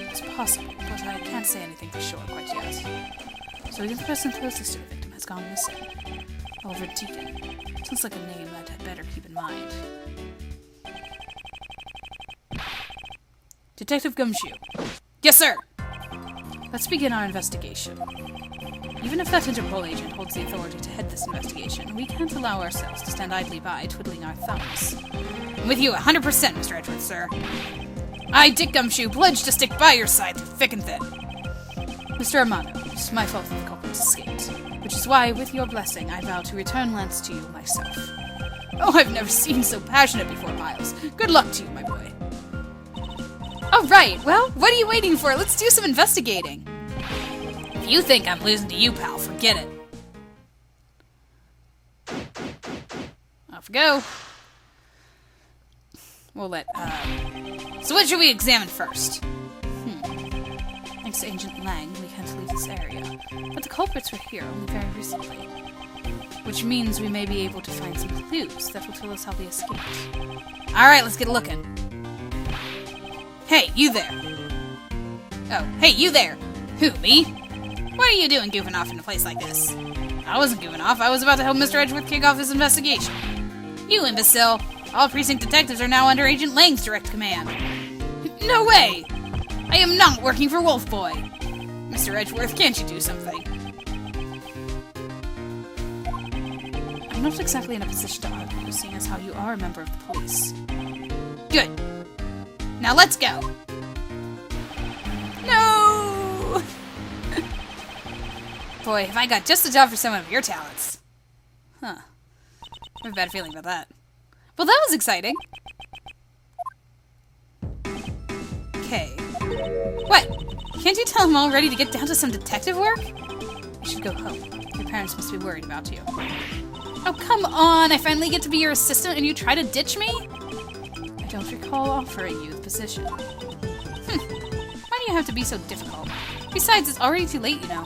It's possible, but I can't say anything for sure quite yet. So even the person closest to the victim has gone missing. Oliver Deacon. Sounds like a name that I'd better keep in mind. Detective Gumshoe. Yes, sir! Let's begin our investigation. Even if that Interpol agent holds the authority to head this investigation, we can't allow ourselves to stand idly by, twiddling our thumbs. I'm with you 100%, Mr. Edgeworth, sir. I, Dick Gumshoe, pledge to stick by your side through thick and thin. Mr. Armando, it's my fault that the culprits escaped, which is why, with your blessing, I vow to return Lance to you myself. Oh, I've never seen so passionate before, Miles. Good luck to you, my boy. All right, well, what are you waiting for? Let's do some investigating. If you think I'm losing to you, pal, forget it. Off we go. We'll let, So what should we examine first? Thanks to Agent Lang, we can't leave this area. But the culprits were here only very recently. Which means we may be able to find some clues that will tell us how they escaped. Alright, let's get looking. Hey, you there! Oh, hey, you there! Who, me? What are you doing goofing off in a place like this? I wasn't goofing off, I was about to help Mr. Edgeworth kick off his investigation. You imbecile! All precinct detectives are now under Agent Lang's direct command. No way! I am not working for Wolf Boy! Mr. Edgeworth, can't you do something? I'm not exactly in a position to argue, seeing as how you are a member of the police. Good. Now let's go! No! Boy, have I got just the job for someone of your talents. Huh. I have a bad feeling about that. Well, that was exciting. Okay. What? Can't you tell I'm all ready to get down to some detective work? You should go home. Your parents must be worried about you. Oh, come on! I finally get to be your assistant and you try to ditch me? I don't recall offering you the position. Why do you have to be so difficult? Besides, it's already too late, you know.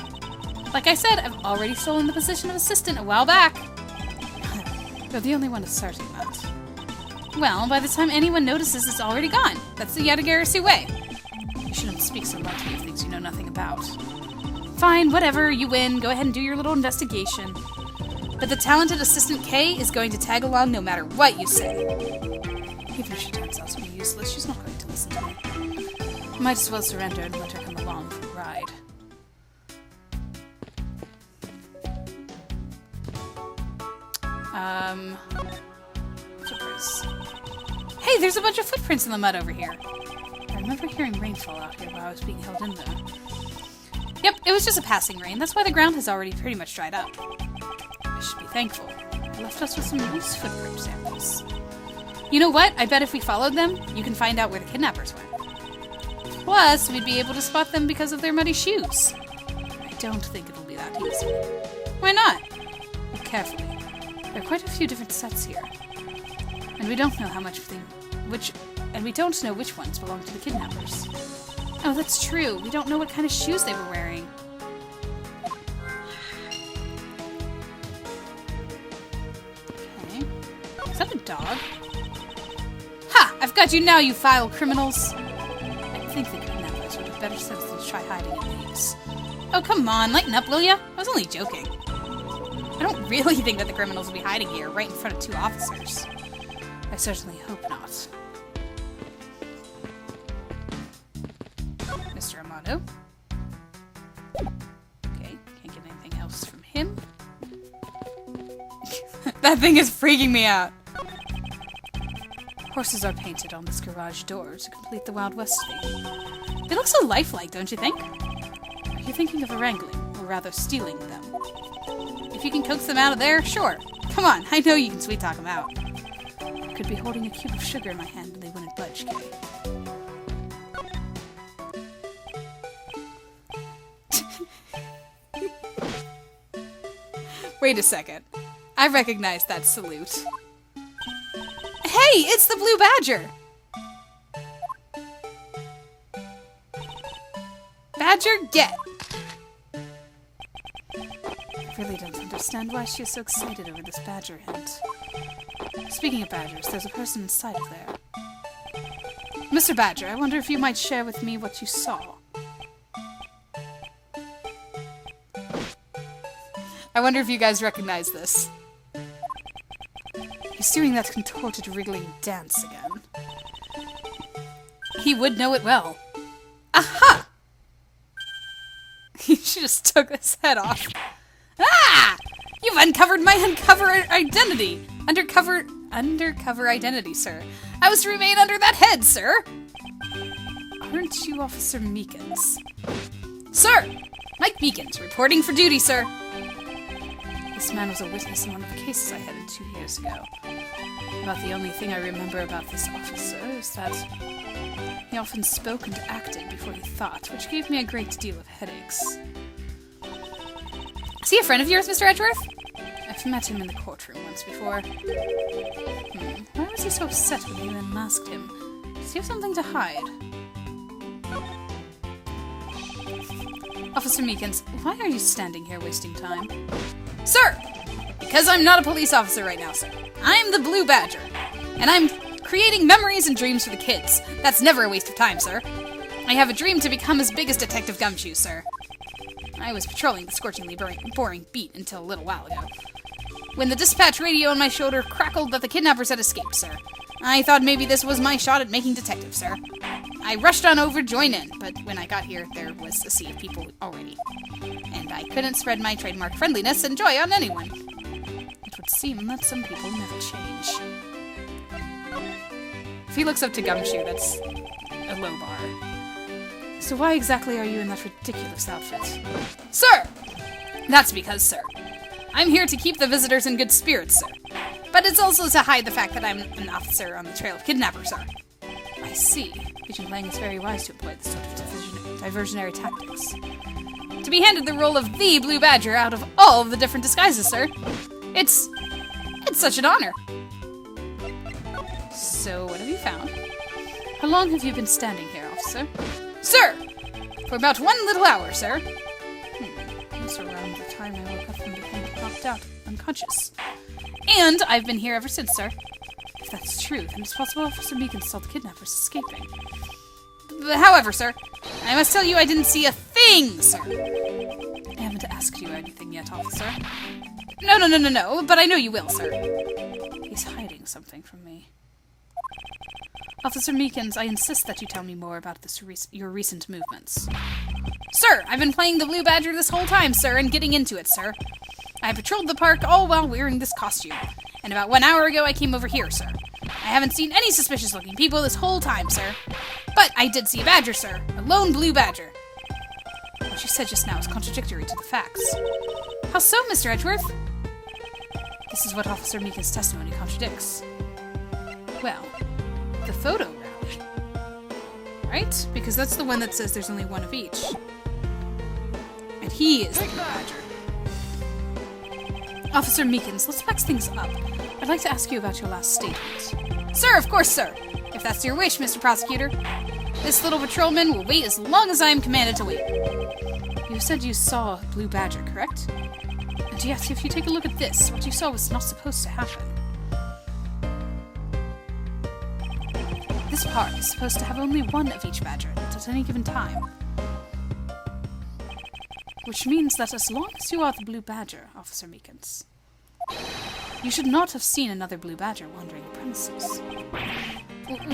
Like I said, I've already stolen the position of assistant a while back. You're the only one asserting that. Well, by the time anyone notices, it's already gone. That's the Yadagarasi way. You shouldn't speak so lightly of things you know nothing about. Fine, whatever, you win. Go ahead and do your little investigation. But the talented Assistant K is going to tag along no matter what you say. Even if she turns out to be useless, she's not going to listen to me. Might as well surrender and let her come along for the ride. Footprints. Hey, there's a bunch of footprints in the mud over here. I remember hearing rainfall out here while I was being held in there. Yep, it was just a passing rain. That's why the ground has already pretty much dried up. I should be thankful. It left us with some nice footprint samples. You know what? I bet if we followed them, you can find out where the kidnappers went. Plus, we'd be able to spot them because of their muddy shoes. I don't think it'll be that easy. Why not? Look carefully. There are quite a few different sets here. And we don't know how much we don't know which ones belong to the kidnappers. Oh, that's true. We don't know what kind of shoes they were wearing. Okay. Is that a dog? Ha! I've got you now, you vile criminals! I think the kidnappers would have better sense than to try hiding in these. Oh, come on, lighten up, will ya? I was only joking. I don't really think that the criminals will be hiding here, right in front of two officers. I certainly hope not. Mr. Amado. Okay, can't get anything else from him. That thing is freaking me out. Horses are painted on this garage door to complete the Wild West theme. They look so lifelike, don't you think? Are you thinking of wrangling, or rather stealing them? If you can coax them out of there, sure. Come on, I know you can sweet talk them out. I could be holding a cube of sugar in my hand and they wouldn't budge, Kay. Wait a second. I recognize that salute. Hey, it's the Blue Badger! Badger, get! I really don't understand why she is so excited over this badger hint. Speaking of badgers, there's a person inside of there. Mr. Badger, I wonder if you might share with me what you saw. I wonder if you guys recognize this. He's doing that contorted, wriggling dance again. He would know it well. Aha! She just took his head off. Ah! You've uncovered my identity! Undercover identity, sir. I was to remain under that head, sir! Aren't you Officer Meekins? Sir! Mike Meekins, reporting for duty, sir. This man was a witness in one of the cases I had 2 years ago. About the only thing I remember about this officer is that he often spoke and acted before he thought, which gave me a great deal of headaches. Is he a friend of yours, Mr. Edgeworth? I've met him in the courtroom once before. Why was he so upset when you unmasked him? Does he have something to hide? Officer Meekins, why are you standing here wasting time? Sir! Because I'm not a police officer right now, sir. I'm the Blue Badger. And I'm creating memories and dreams for the kids. That's never a waste of time, sir. I have a dream to become as big as Detective Gumshoe, sir. I was patrolling the scorchingly boring beat until a little while ago, when the dispatch radio on my shoulder crackled that the kidnappers had escaped, sir. I thought maybe this was my shot at making detective, sir. I rushed on over to join in, but when I got here, there was a sea of people already, and I couldn't spread my trademark friendliness and joy on anyone. It would seem that some people never change. If he looks up to Gumshoe, that's a low bar. So why exactly are you in that ridiculous outfit? Sir! That's because, sir, I'm here to keep the visitors in good spirits, sir. But it's also to hide the fact that I'm an officer on the trail of kidnappers, sir. I see. Agent Lang is very wise to employ this sort of diversionary tactics. To be handed the role of the Blue Badger out of all of the different disguises, sir. It's such an honor. So, what have you found? How long have you been standing here, officer? Sir! For about 1 little hour, sir. That's around the time I woke up from being knocked out, unconscious. And I've been here ever since, sir. If that's true, then it's possible Officer Meekins saw the kidnappers escaping. However, sir, I must tell you I didn't see a thing, sir. I haven't asked you anything yet, officer. No, but I know you will, sir. He's hiding something from me. Officer Meekins, I insist that you tell me more about your recent movements. Sir, I've been playing the Blue Badger this whole time, sir, and getting into it, sir. I patrolled the park all while wearing this costume, and about 1 hour ago I came over here, sir. I haven't seen any suspicious-looking people this whole time, sir. But I did see a badger, sir. A lone Blue Badger. What you said just now is contradictory to the facts. How so, Mr. Edgeworth? This is what Officer Meekins' testimony contradicts. Well, the photo route, right? Because that's the one that says there's only one of each. And he is the Blue Badger. Officer Meekins, let's mix things up. I'd like to ask you about your last statement. Sir, of course, sir. If that's your wish, Mr. Prosecutor. This little patrolman will wait as long as I am commanded to wait. You said you saw a Blue Badger, correct? And yet, if you take a look at this, what you saw was not supposed to happen. This park is supposed to have only one of each badger in it at any given time. Which means that as long as you are the Blue Badger, Officer Meekins, you should not have seen another Blue Badger wandering the premises.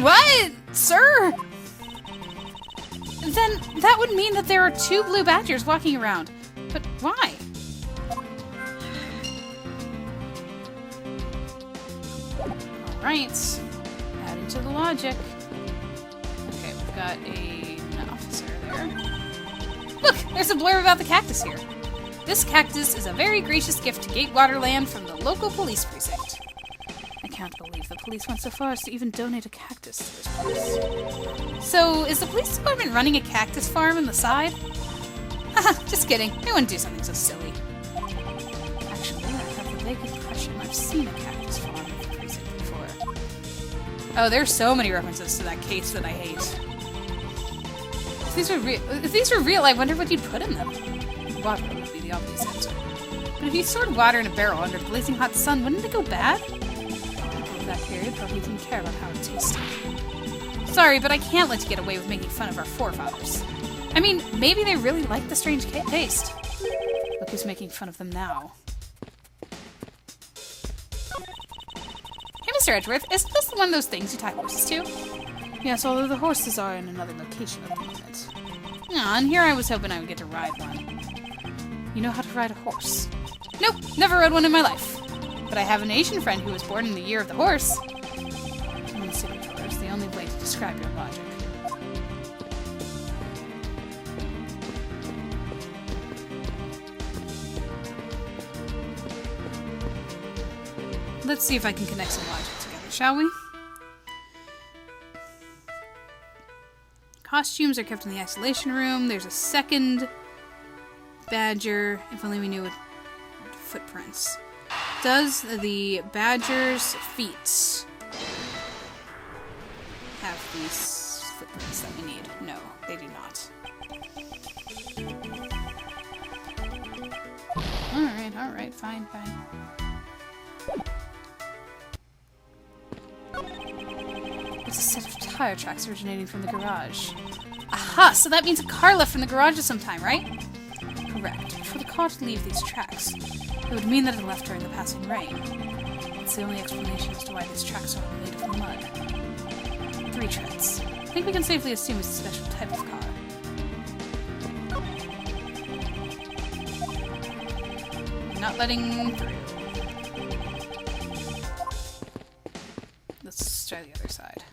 What? Sir? Then that would mean that there are 2 Blue Badgers walking around. But why? Alright. Adding to the logic. Okay, we've got an officer there. Look! There's a blurb about the cactus here. This cactus is a very gracious gift to Gatewater Land from the local police precinct. I can't believe the police went so far as to even donate a cactus to this place. So, is the police department running a cactus farm on the side? Haha, just kidding. They wouldn't do something so silly. Actually, I have the vague impression I've seen a cactus farm in the precinct before. Oh, there's so many references to that case that I hate. If these were real, I wonder what you'd put in them. Water would be the obvious answer. But if you stored water in a barrel under the blazing hot sun, wouldn't it go bad? People of that period probably didn't care about how it tasted. Sorry, but I can't let you get away with making fun of our forefathers. I mean, maybe they really liked the strange taste. Look who's making fun of them now. Hey, Mr. Edgeworth, isn't this one of those things you tie horses to? Yes, although the horses are in another location at the moment. Aw, and here I was hoping I would get to ride one. You know how to ride a horse? Nope, never rode one in my life. But I have an Asian friend who was born in the year of the horse. Uncivilized is the only way to describe your logic. Let's see if I can connect some logic together, shall we? Costumes are kept in the isolation room. There's a second badger. If only we knew what footprints. Does the badger's feet have these footprints that we need? No, they do not. Alright, fine. It's a set of tire tracks originating from the garage. Aha! So that means a car left from the garage at some time, right? Correct. For the car to leave these tracks, it would mean that it left during the passing rain. It's the only explanation as to why these tracks are made of mud. 3 treads. I think we can safely assume it's a special type of car. Not letting through. Let's try the other side.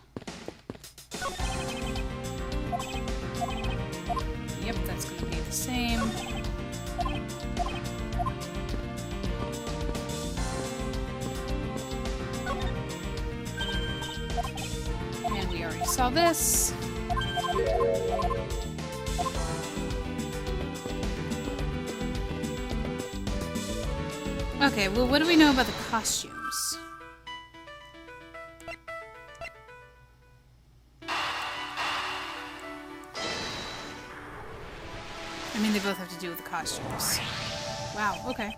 Yep, that's going to be the same. And we already saw this. Okay, well, what do we know about the costumes? I mean, they both have to do with the costumes. Wow, okay.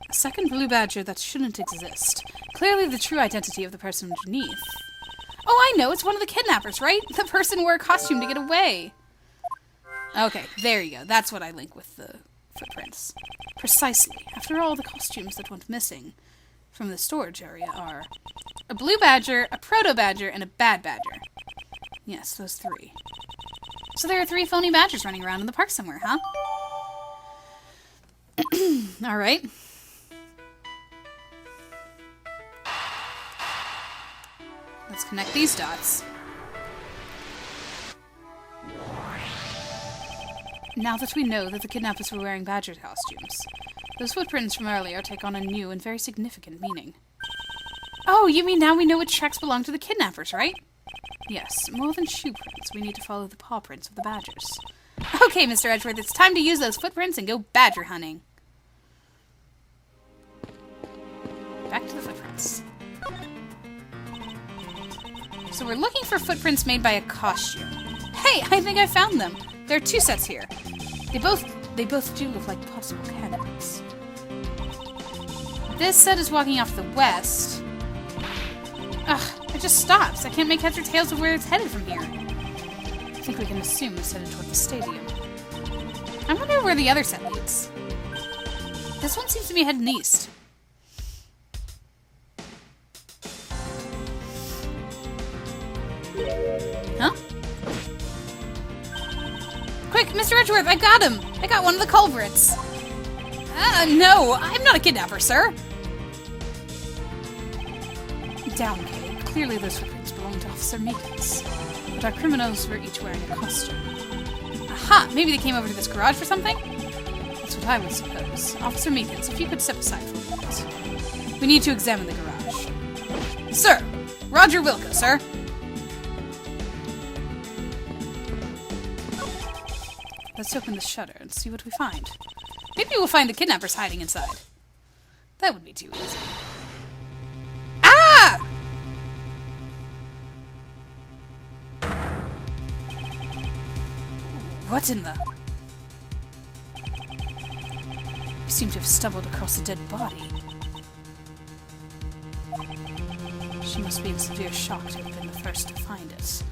A second blue badger that shouldn't exist. Clearly the true identity of the person underneath. Oh, I know! It's one of the kidnappers, right? The person wore a costume to get away. Okay, there you go. That's what I link with the footprints. Precisely. After all, the costumes that went missing from the storage area are a blue badger, a proto-badger, and a bad badger. Yes, those 3. So there are 3 phony badgers running around in the park somewhere, huh? Alright. Let's connect these dots. Now that we know that the kidnappers were wearing badger costumes, those footprints from earlier take on a new and very significant meaning. Oh, you mean now we know which tracks belong to the kidnappers, right? Yes, more than shoe prints, we need to follow the paw prints of the badgers. Okay, Mr. Edgeworth, it's time to use those footprints and go badger hunting. Back to the footprints. So we're looking for footprints made by a costume. Hey, I think I found them. There are 2 sets here. They both do look like possible candidates. This set is walking off the west. Ugh, it just stops. I can't make heads or tails of where it's headed from here. I think we can assume it's headed toward the stadium. I wonder where the other set leads. This one seems to be heading east. Huh? Quick, Mr. Edgeworth, I got him! I got one of the culprits! No, I'm not a kidnapper, sir! Down, Kay. Clearly those footprints belong to Officer Meekins. But our criminals were each wearing a costume. Aha! Maybe they came over to this garage for something? That's what I would suppose. Officer Meekins, if you could step aside for a moment. We need to examine the garage. Sir! Roger Wilco, sir! Let's open the shutter and see what we find. Maybe we'll find the kidnappers hiding inside. That would be too easy. Ah! What in the... You seem to have stumbled across a dead body. She must be in severe shock to have been the first to find it.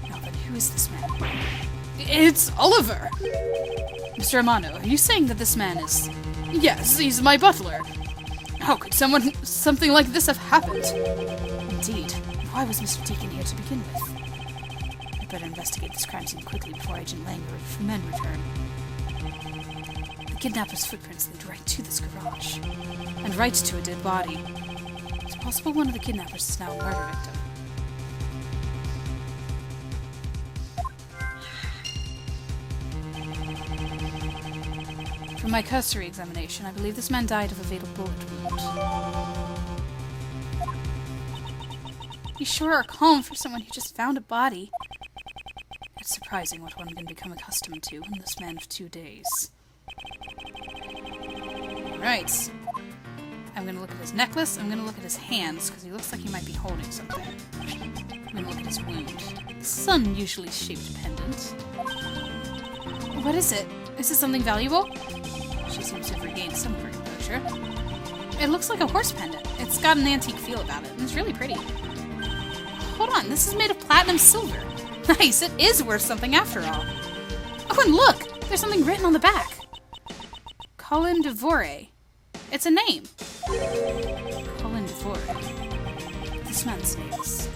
Now then, who is this man? It's Oliver! Mr. Amano, are you saying that this man is... Yes, he's my butler. How could something like this have happened? Indeed. Why was Mr. Deacon here to begin with? I'd better investigate this crime scene quickly before Agent Langford's men return. The kidnapper's footprints lead right to this garage. And right to a dead body. It's possible one of the kidnappers is now a murder victim. From my cursory examination, I believe this man died of a fatal bullet wound. You sure are calm for someone who just found a body. It's surprising what one can become accustomed to in the span of 2 days. Right. I'm gonna look at his necklace, I'm gonna look at his hands, because he looks like he might be holding something. I'm gonna look at his wound. This is an unusually shaped pendant. What is it? Is it something valuable? She seems to have regained some of her composure. It looks like a horse pendant. It's got an antique feel about it, and it's really pretty. Hold on, this is made of platinum silver. Nice, it is worth something after all. Oh, and look! There's something written on the back. Colin Devore. It's a name. Colin Devore. This man's name is...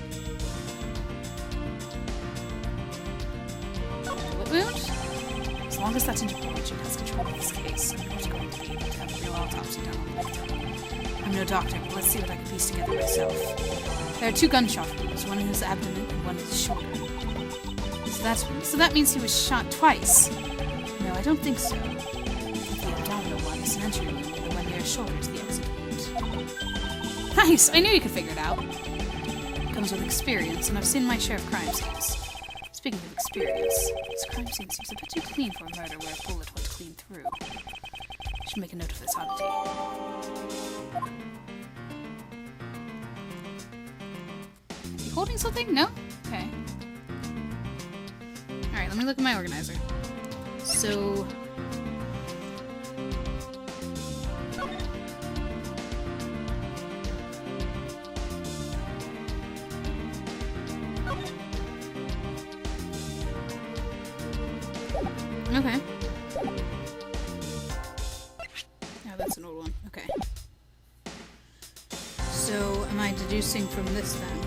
Bullet wound? As long as that interpolation has control of this case, I'm not going to be able to have a real autopsy done on the victim. I'm no doctor, but let's see what I can piece together myself. There are 2 gunshot wounds, one in his abdomen and one in his shoulder. So that means he was shot twice. No, I don't think so. The abdominal one is an entry wound, and the one near his shoulder is the exit wound. Nice! I knew you could figure it out. It comes with experience, and I've seen my share of crime scenes. Speaking of experience, this crime scene seems a bit too clean for a murder where a bullet went clean through. I should make a note of this oddity. Is he holding something? No? Okay. Alright, let me look at my organizer. So... Okay. Oh, that's an old one. Okay. So, am I deducing from this then?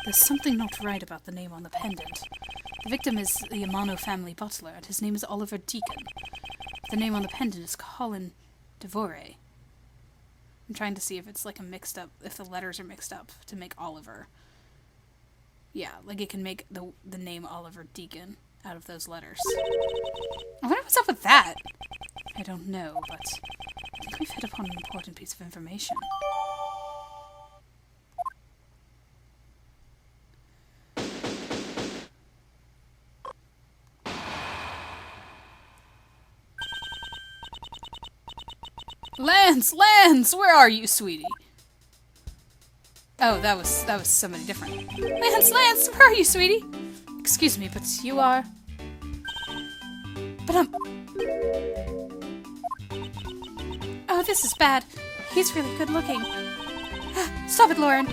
There's something not right about the name on the pendant. The victim is the Amano family butler, and his name is Oliver Deacon. The name on the pendant is Colin Devore. I'm trying to see if it's like a mixed up, if the letters are mixed up to make Oliver. Yeah, like it can make the name Oliver Deacon out of those letters. I wonder what's up with that. I don't know, but I think we've hit upon an important piece of information. Lance, where are you, sweetie? Oh, that was somebody different. Lance, where are you, sweetie? Excuse me, but you are... But Oh, this is bad. He's really good looking. Stop it, Lauren.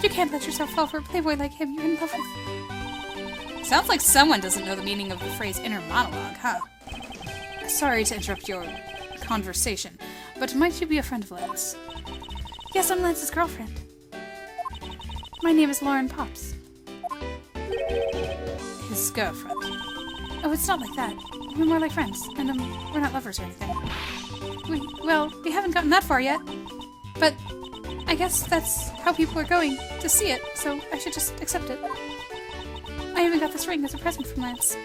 You can't let yourself fall for a playboy like him. You're in love with... Sounds like someone doesn't know the meaning of the phrase inner monologue, huh? Sorry to interrupt your conversation, but might you be a friend of Lance? Yes, I'm Lance's girlfriend. My name is Lauren Pops. His girlfriend. Oh, it's not like that. We're more like friends, and we're not lovers or anything. We haven't gotten that far yet, but I guess that's how people are going to see it, so I should just accept it. I even got this ring as a present from Lance.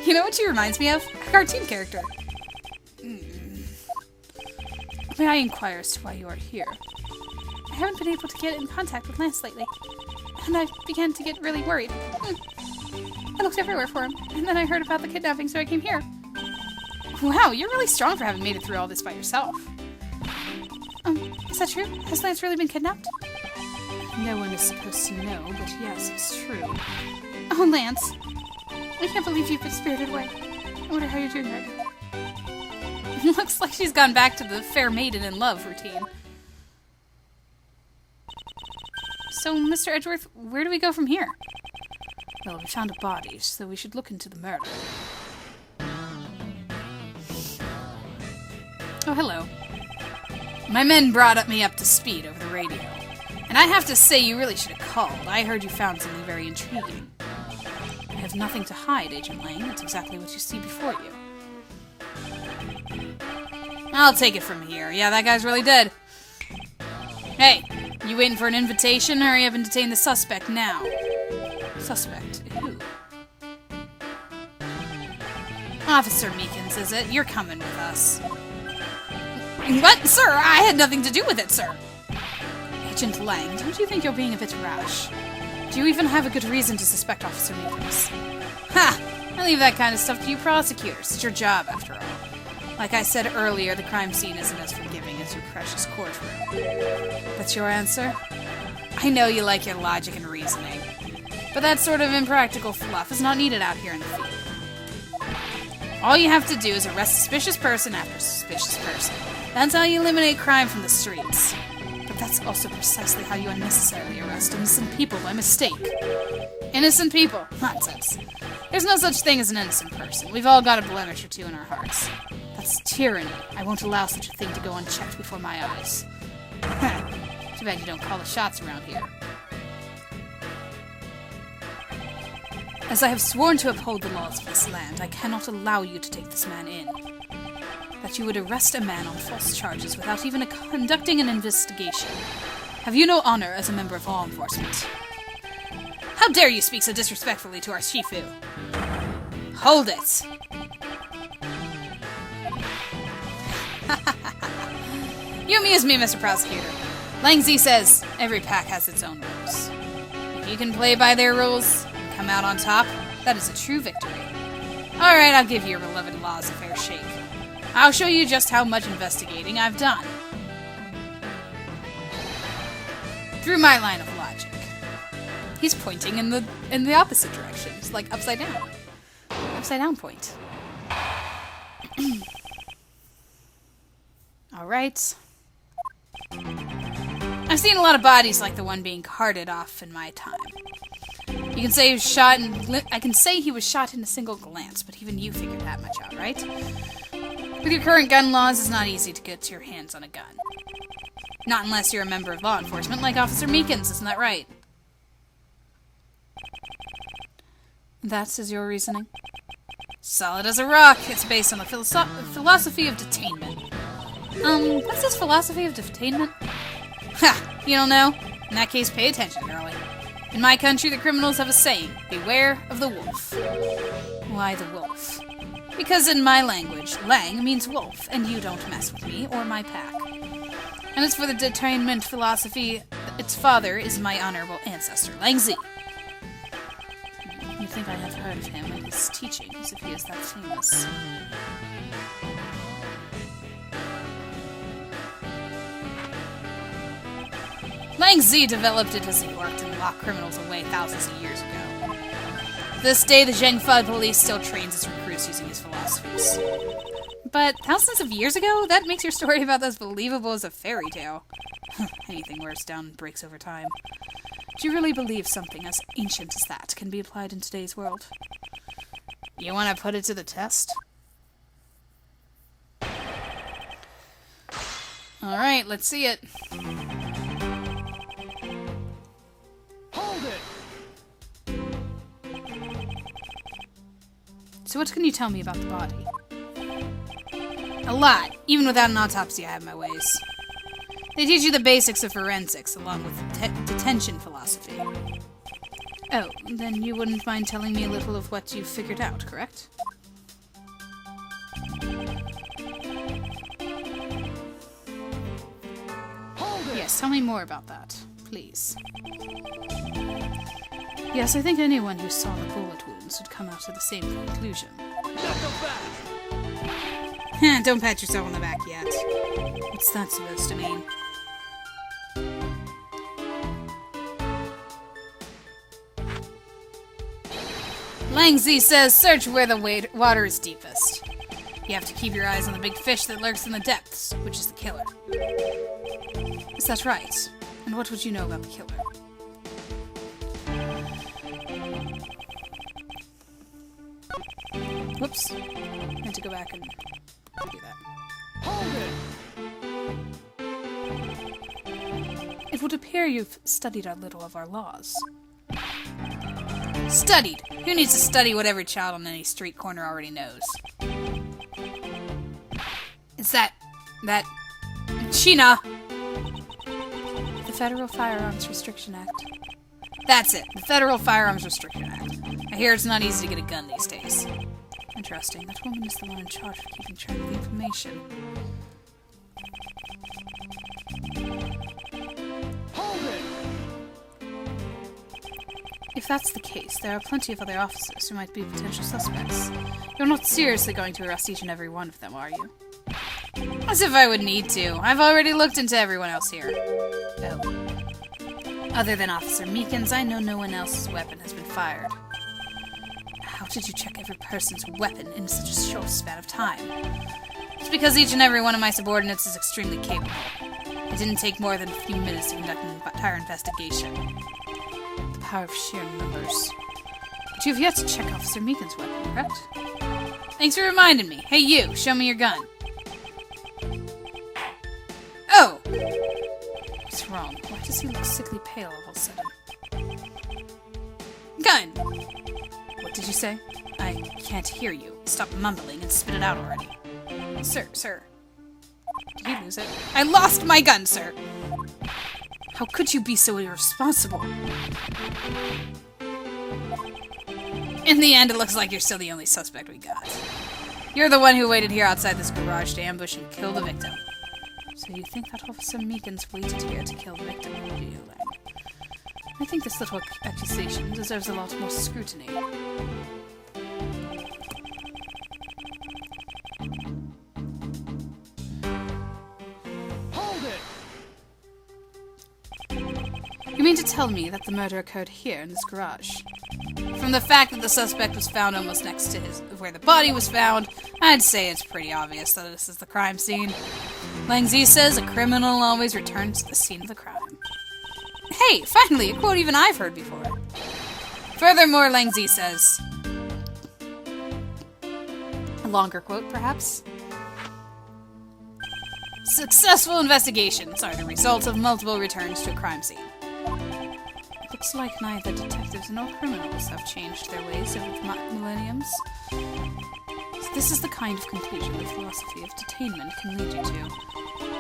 You know what she reminds me of? A cartoon character. May I inquire as to why you are here? I haven't been able to get in contact with Lance lately. and I began to get really worried. I looked everywhere for him, and then I heard about the kidnapping, so I came here. Wow, you're really strong for having made it through all this by yourself. Is that true? Has Lance really been kidnapped? No one is supposed to know, but yes, it's true. Oh, Lance. I can't believe you've been spirited away. I wonder how you're doing right now. Looks like she's gone back to the fair maiden in love routine. So, Mr. Edgeworth, where do we go from here? Well, we found a body, so we should look into the murder. Oh, hello. My men brought me up to speed over the radio. And I have to say, you really should have called. I heard you found something very intriguing. I have nothing to hide, Agent Lang. It's exactly what you see before you. I'll take it from here. Yeah, that guy's really dead. Hey, you waiting for an invitation? Hurry up and detain the suspect now. Suspect? Who? Officer Meekins, is it? You're coming with us. What? Sir, I had nothing to do with it, sir. Agent Lang, don't you think you're being a bit rash? Do you even have a good reason to suspect Officer Meekins? Ha! I leave that kind of stuff to you prosecutors. It's your job, after all. Like I said earlier, the crime scene isn't as forgiving as your precious courtroom. That's your answer? I know you like your logic and reasoning, but that sort of impractical fluff is not needed out here in the field. All you have to do is arrest suspicious person after suspicious person. That's how you eliminate crime from the streets. But that's also precisely how you unnecessarily arrest innocent people by mistake. Innocent people? Nonsense. There's no such thing as an innocent person. We've all got a blemish or two in our hearts. That's tyranny. I won't allow such a thing to go unchecked before my eyes. Too bad you don't call the shots around here. As I have sworn to uphold the laws of this land, I cannot allow you to take this man in. That you would arrest a man on false charges without even conducting an investigation. Have you no honor as a member of law enforcement? How dare you speak so disrespectfully to our Shifu? Hold it! You amuse me, Mr. Prosecutor. Lang Zi says every pack has its own rules. If you can play by their rules and come out on top, that is a true victory. Alright, I'll give your beloved laws a fair shake. I'll show you just how much investigating I've done. Through my line of logic. He's pointing in the opposite direction. It's like upside down. Upside down point. Alright. I've seen a lot of bodies like the one being carted off in my time. You can say he was shot I can say he was shot in a single glance, but even you figured that much out, right? With your current gun laws, it's not easy to get your hands on a gun. Not unless you're a member of law enforcement like Officer Meekins, isn't that right? That is your reasoning? Solid as a rock. It's based on the philosophy of detainment. What's this philosophy of detainment? Ha! You don't know? In that case, pay attention, girlie. In my country, the criminals have a saying, beware of the wolf. Why the wolf? Because in my language, Lang means wolf, and you don't mess with me or my pack. And as for the detainment philosophy, its father is my honorable ancestor, Lang Zi. You think I have heard of him and his teachings, if he is that famous. Lang Zi developed it as he worked and locked criminals away thousands of years ago. To this day, the Zhengfa police still trains its recruits using his philosophies. But thousands of years ago? That makes your story about as believable as a fairy tale. Anything wears down breaks over time. Do you really believe something as ancient as that can be applied in today's world? You want to put it to the test? Alright, let's see it.
Hold it!
So what can you tell me about the body? A lot. Even without an autopsy, I have my ways. They teach you the basics of forensics, along with detention philosophy. Oh, then you wouldn't mind telling me a little of what you've figured out, correct?
Hold it!
Yes, tell me more about that, please. Yes, I think anyone who saw the bullet wounds would come out to the same conclusion. Don't pat yourself on the back yet. What's that supposed to mean? Langzy says, search where the water is deepest. You have to keep your eyes on the big fish that lurks in the depths, which is the killer. Is that right? And what would you know about the killer? Whoops. I had to go back and do that.
Hold it!
It would appear you've studied a little of our laws. Studied? Who needs to study what every child on any street corner already knows? Is that... Sheena! The Federal Firearms Restriction Act. That's it, the Federal Firearms Restriction Act. I hear it's not easy to get a gun these days. Interesting, that woman is the one in charge of keeping track of the information.
Hold it!
If that's the case, there are plenty of other officers who might be potential suspects. You're not seriously going to arrest each and every one of them, are you? As if I would need to. I've already looked into everyone else here. Oh. Other than Officer Meekins, I know no one else's weapon has been fired. How did you check every person's weapon in such a short span of time? It's because each and every one of my subordinates is extremely capable. It didn't take more than a few minutes to conduct an entire investigation. The power of sheer numbers. But you've yet to check Officer Meekins' weapon, correct? Thanks for reminding me. Hey you, show me your gun. Oh! What's wrong? Why does he look sickly pale all of a sudden? Gun! What did you say? I can't hear you. Stop mumbling and spit it out already. Sir. Did he lose it? I lost my gun, sir! How could you be so irresponsible? In the end, it looks like you're still the only suspect we got. You're the one who waited here outside this garage to ambush and kill the victim. So you think that Officer Meekins waited here to kill the victim, do you, Lang? I think this little accusation deserves a lot more scrutiny.
Hold it!
You mean to tell me that the murder occurred here in this garage? From the fact that the suspect was found almost next to where the body was found, I'd say it's pretty obvious that this is the crime scene. Langzy says a criminal always returns to the scene of the crime. Hey, finally, a quote even I've heard before. Furthermore, Langzy says... A longer quote, perhaps? Successful investigations are the result of multiple returns to a crime scene. Looks like neither detectives nor criminals have changed their ways over the millenniums. So this is the kind of conclusion the philosophy of detainment can lead you to.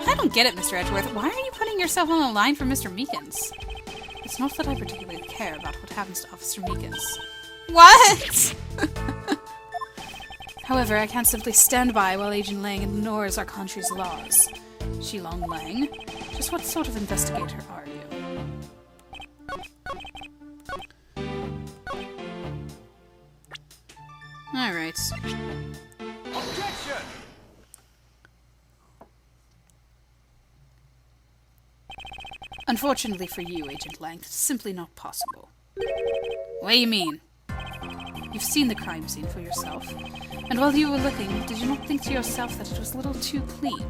I don't get it, Mr. Edgeworth. Why are you putting yourself on the line for Mr. Meekins? It's not that I particularly care about what happens to Officer Meekins. What? However, I can't simply stand by while Agent Lang ignores our country's laws. Shilong Lang, just what sort of investigator are you? Alright.
Objection!
Unfortunately for you, Agent Lang, it's simply not possible. What do you mean? You've seen the crime scene for yourself, and while you were looking, did you not think to yourself that it was a little too clean?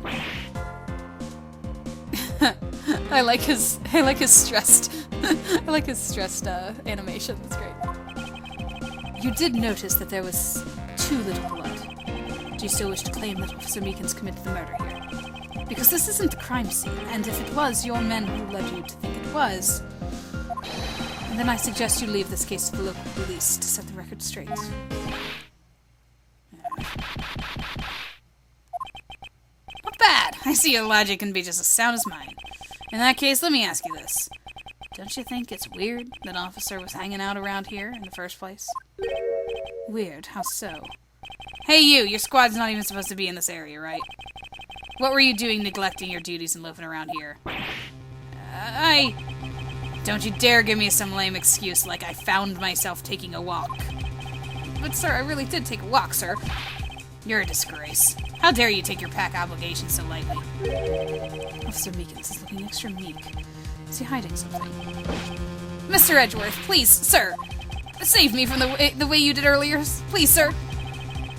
I like his stressed animation. That's great. You did notice that there was too little blood. Do you still wish to claim that Officer Meekins committed the murder here? Because this isn't the crime scene, and if it was your men who led you to think it was, then I suggest you leave this case to the local police to set the record straight. Not bad! I see your logic can be just as sound as mine. In that case, let me ask you this. Don't you think it's weird that Officer was hanging out around here in the first place? Weird? How so? Hey you! Your squad's not even supposed to be in this area, right? What were you doing neglecting your duties and loafing around here? Don't you dare give me some lame excuse like I found myself taking a walk. But sir, I really did take a walk, sir. You're a disgrace. How dare you take your pack obligations so lightly? Officer Meekins is looking extra meek. Is he hiding something? Mr. Edgeworth, please, sir! Save me from the way you did earlier. Please, sir!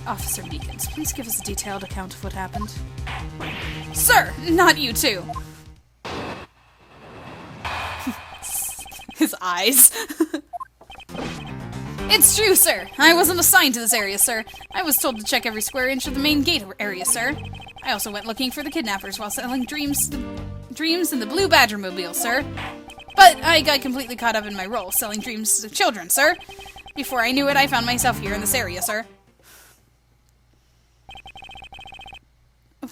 Officer Meekins, please give us a detailed account of what happened. Sir! Not you too! His eyes. It's true, sir. I wasn't assigned to this area, sir. I was told to check every square inch of the main gate area, sir. I also went looking for the kidnappers while selling dreams in the Blue Badger Mobile, sir. But I got completely caught up in my role, selling dreams to children, sir. Before I knew it, I found myself here in this area, sir.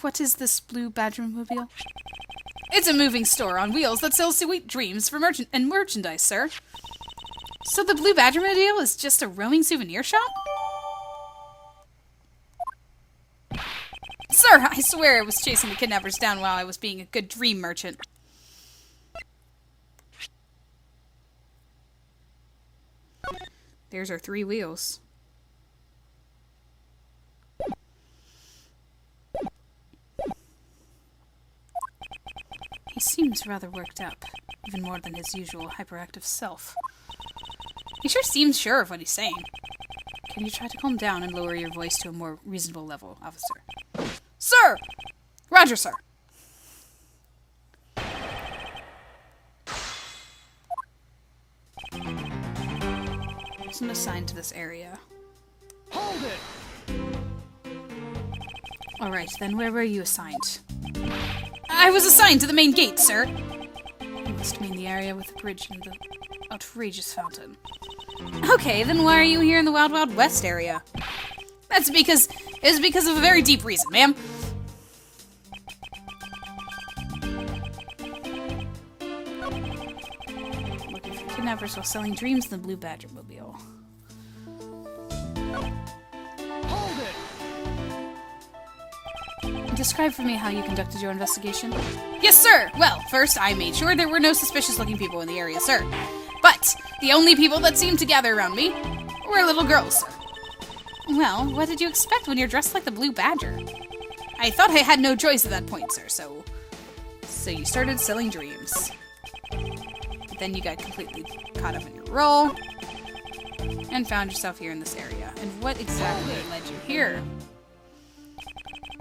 What is this Blue Badger Mobile? It's a moving store on wheels that sells sweet dreams for merchandise, sir. So the Blue Badger Mobile is just a roaming souvenir shop? Sir, I swear I was chasing the kidnappers down while I was being a good dream merchant. There's our 3 wheels. He seems rather worked up, even more than his usual hyperactive self. He sure seems sure of what he's saying. Can you try to calm down and lower your voice to a more reasonable level, officer? Sir! Roger, sir. Wasn't assigned to this area.
Hold it!
Alright, then where were you assigned? I was assigned to the main gate, sir! You must mean the area with the bridge and the outrageous fountain. Okay, then why are you here in the Wild Wild West area? It's because of a very deep reason, ma'am. Looking for kidnappers while selling dreams in the Blue Badger Mobile.
Hold it!
Describe for me how you conducted your investigation. Yes, sir! Well, first I made sure there were no suspicious-looking people in the area, sir. But the only people that seemed to gather around me were little girls, sir. Well, what did you expect when you're dressed like the Blue Badger? I thought I had no choice at that point, sir, so you started selling dreams. But then you got completely caught up in your role and found yourself here in this area. And what exactly led you here?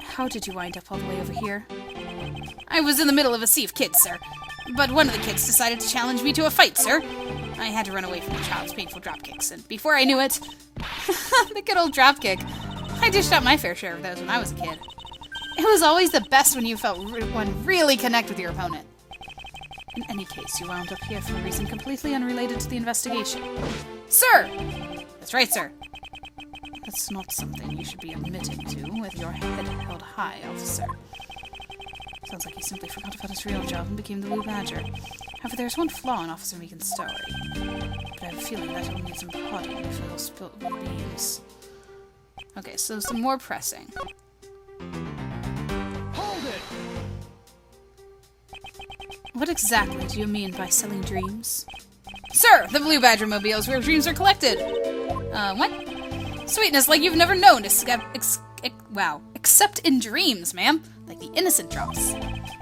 How did you wind up all the way over here? I was in the middle of a sea of kids, sir. But one of the kids decided to challenge me to a fight, sir. I had to run away from the child's painful dropkicks, and before I knew it... the good old dropkick. I dished out my fair share of those when I was a kid. It was always the best when you felt one really connect with your opponent. In any case, you wound up here for a reason completely unrelated to the investigation. Sir! That's right, sir. That's not something you should be admitting to with your head held high, officer. Sounds like he simply forgot about his real job and became the Blue Badger. However, there's one flaw in Officer Meekin's story. But I have a feeling that he'll need some prodding if he'll spill the beans. Okay, so some more pressing.
Hold it!
What exactly do you mean by selling dreams? Sir, the Blue Badger Mobile is where dreams are collected. What? Sweetness like you've never known, except in dreams, ma'am. Like the innocent drops.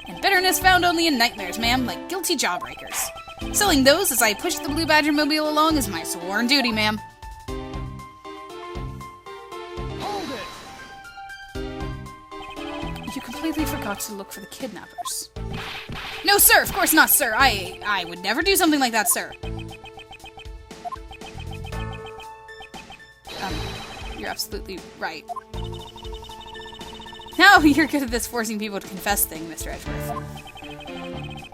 And bitterness found only in nightmares, ma'am, like guilty jawbreakers. Selling those as I push the Blue Badger Mobile along is my sworn duty, ma'am.
Hold it!
You completely forgot to look for the kidnappers. No, sir, of course not, sir. I would never do something like that, sir. You're absolutely right. Now you're good at this forcing people to confess thing, Mr. Edgeworth.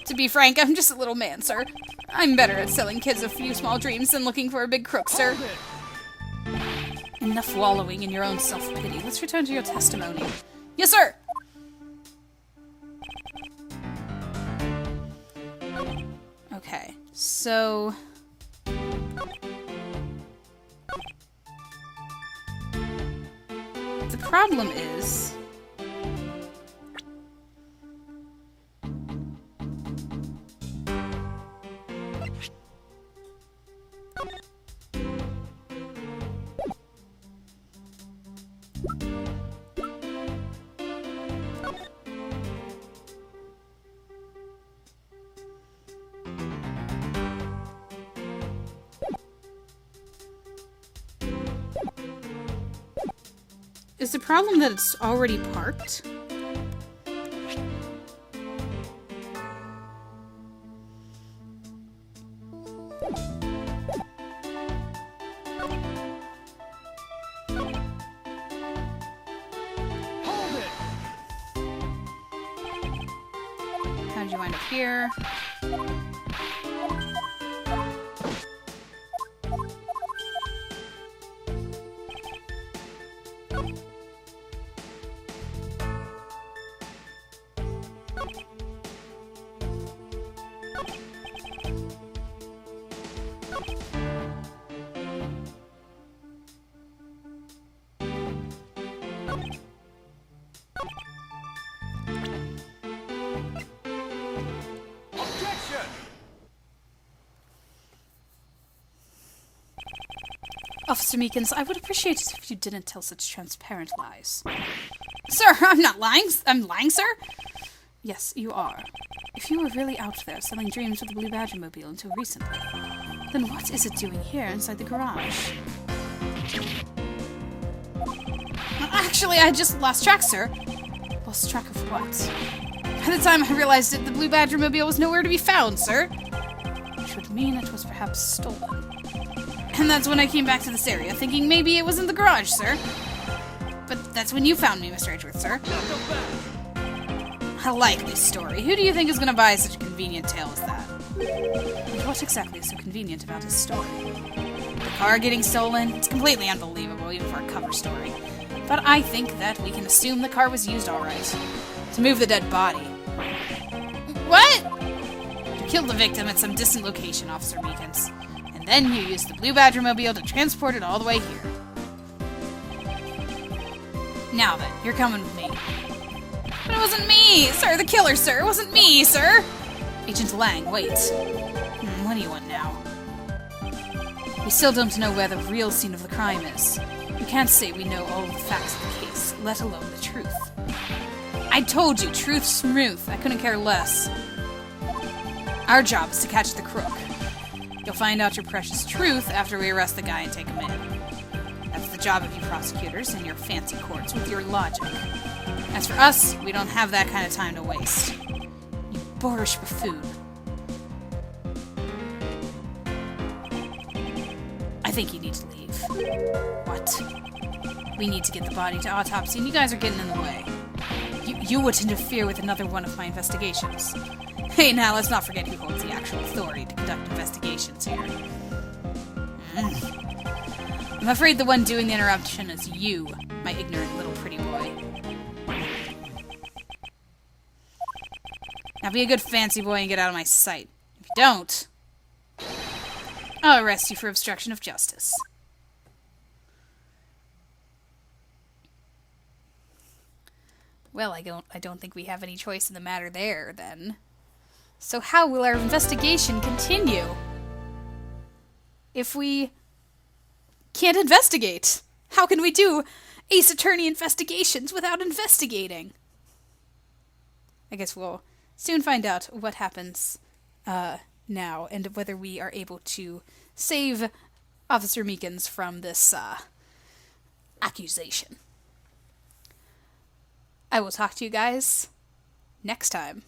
To be frank, I'm just a little man, sir. I'm better at selling kids a few small dreams than looking for a big crook, sir. Enough wallowing in your own self-pity. Let's return to your testimony. Yes, sir! Okay, so... the problem is... Is the problem that it's already parked?
Hold it.
How did you wind up here?
Objection.
Officer Meekins, I would appreciate it if you didn't tell such transparent lies. Sir, I'm not lying. I'm lying, sir? Yes, you are. If you were really out there selling dreams with the Blue Badger Mobile until recently, then what is it doing here inside the garage? Actually, I just lost track, sir. Lost track of what? By the time I realized it, the Blue Badger Mobile was nowhere to be found, sir. Which would mean it was perhaps stolen. And that's when I came back to this area, thinking maybe it was in the garage, sir. But that's when you found me, Mr. Edgeworth, sir. A likely story. Who do you think is going to buy such a convenient tale as that? And what exactly is so convenient about his story? The car getting stolen? It's completely unbelievable, even for a cover story. But I think that we can assume the car was used alright. To move the dead body. What? You killed the victim at some distant location, Officer Meekins. And then you used the Blue Badger Mobile to transport it all the way here. Now then, you're coming with me. But it wasn't me, sir, the killer, sir. It wasn't me, sir. Agent Lang, wait. What do you want now? We still don't know where the real scene of the crime is. We can't say we know all the facts of the case, let alone the truth. I told you, truth's smooth. I couldn't care less. Our job is to catch the crook. You'll find out your precious truth after we arrest the guy and take him in. That's the job of you prosecutors and your fancy courts with your logic. As for us, we don't have that kind of time to waste. You boorish buffoon. I think you need to leave. What? We need to get the body to autopsy, and you guys are getting in the way. You would interfere with another one of my investigations. Hey, now let's not forget who holds the actual authority to conduct investigations here. I'm afraid the one doing the interruption is you, my ignorant little pretty boy. Now be a good fancy boy and get out of my sight. If you don't, I'll arrest you for obstruction of justice. Well, I don't think we have any choice in the matter there, then. So how will our investigation continue if we can't investigate? How can we do Ace Attorney investigations without investigating? I guess we'll soon find out what happens now and whether we are able to save Officer Meekins from this accusation. I will talk to you guys next time.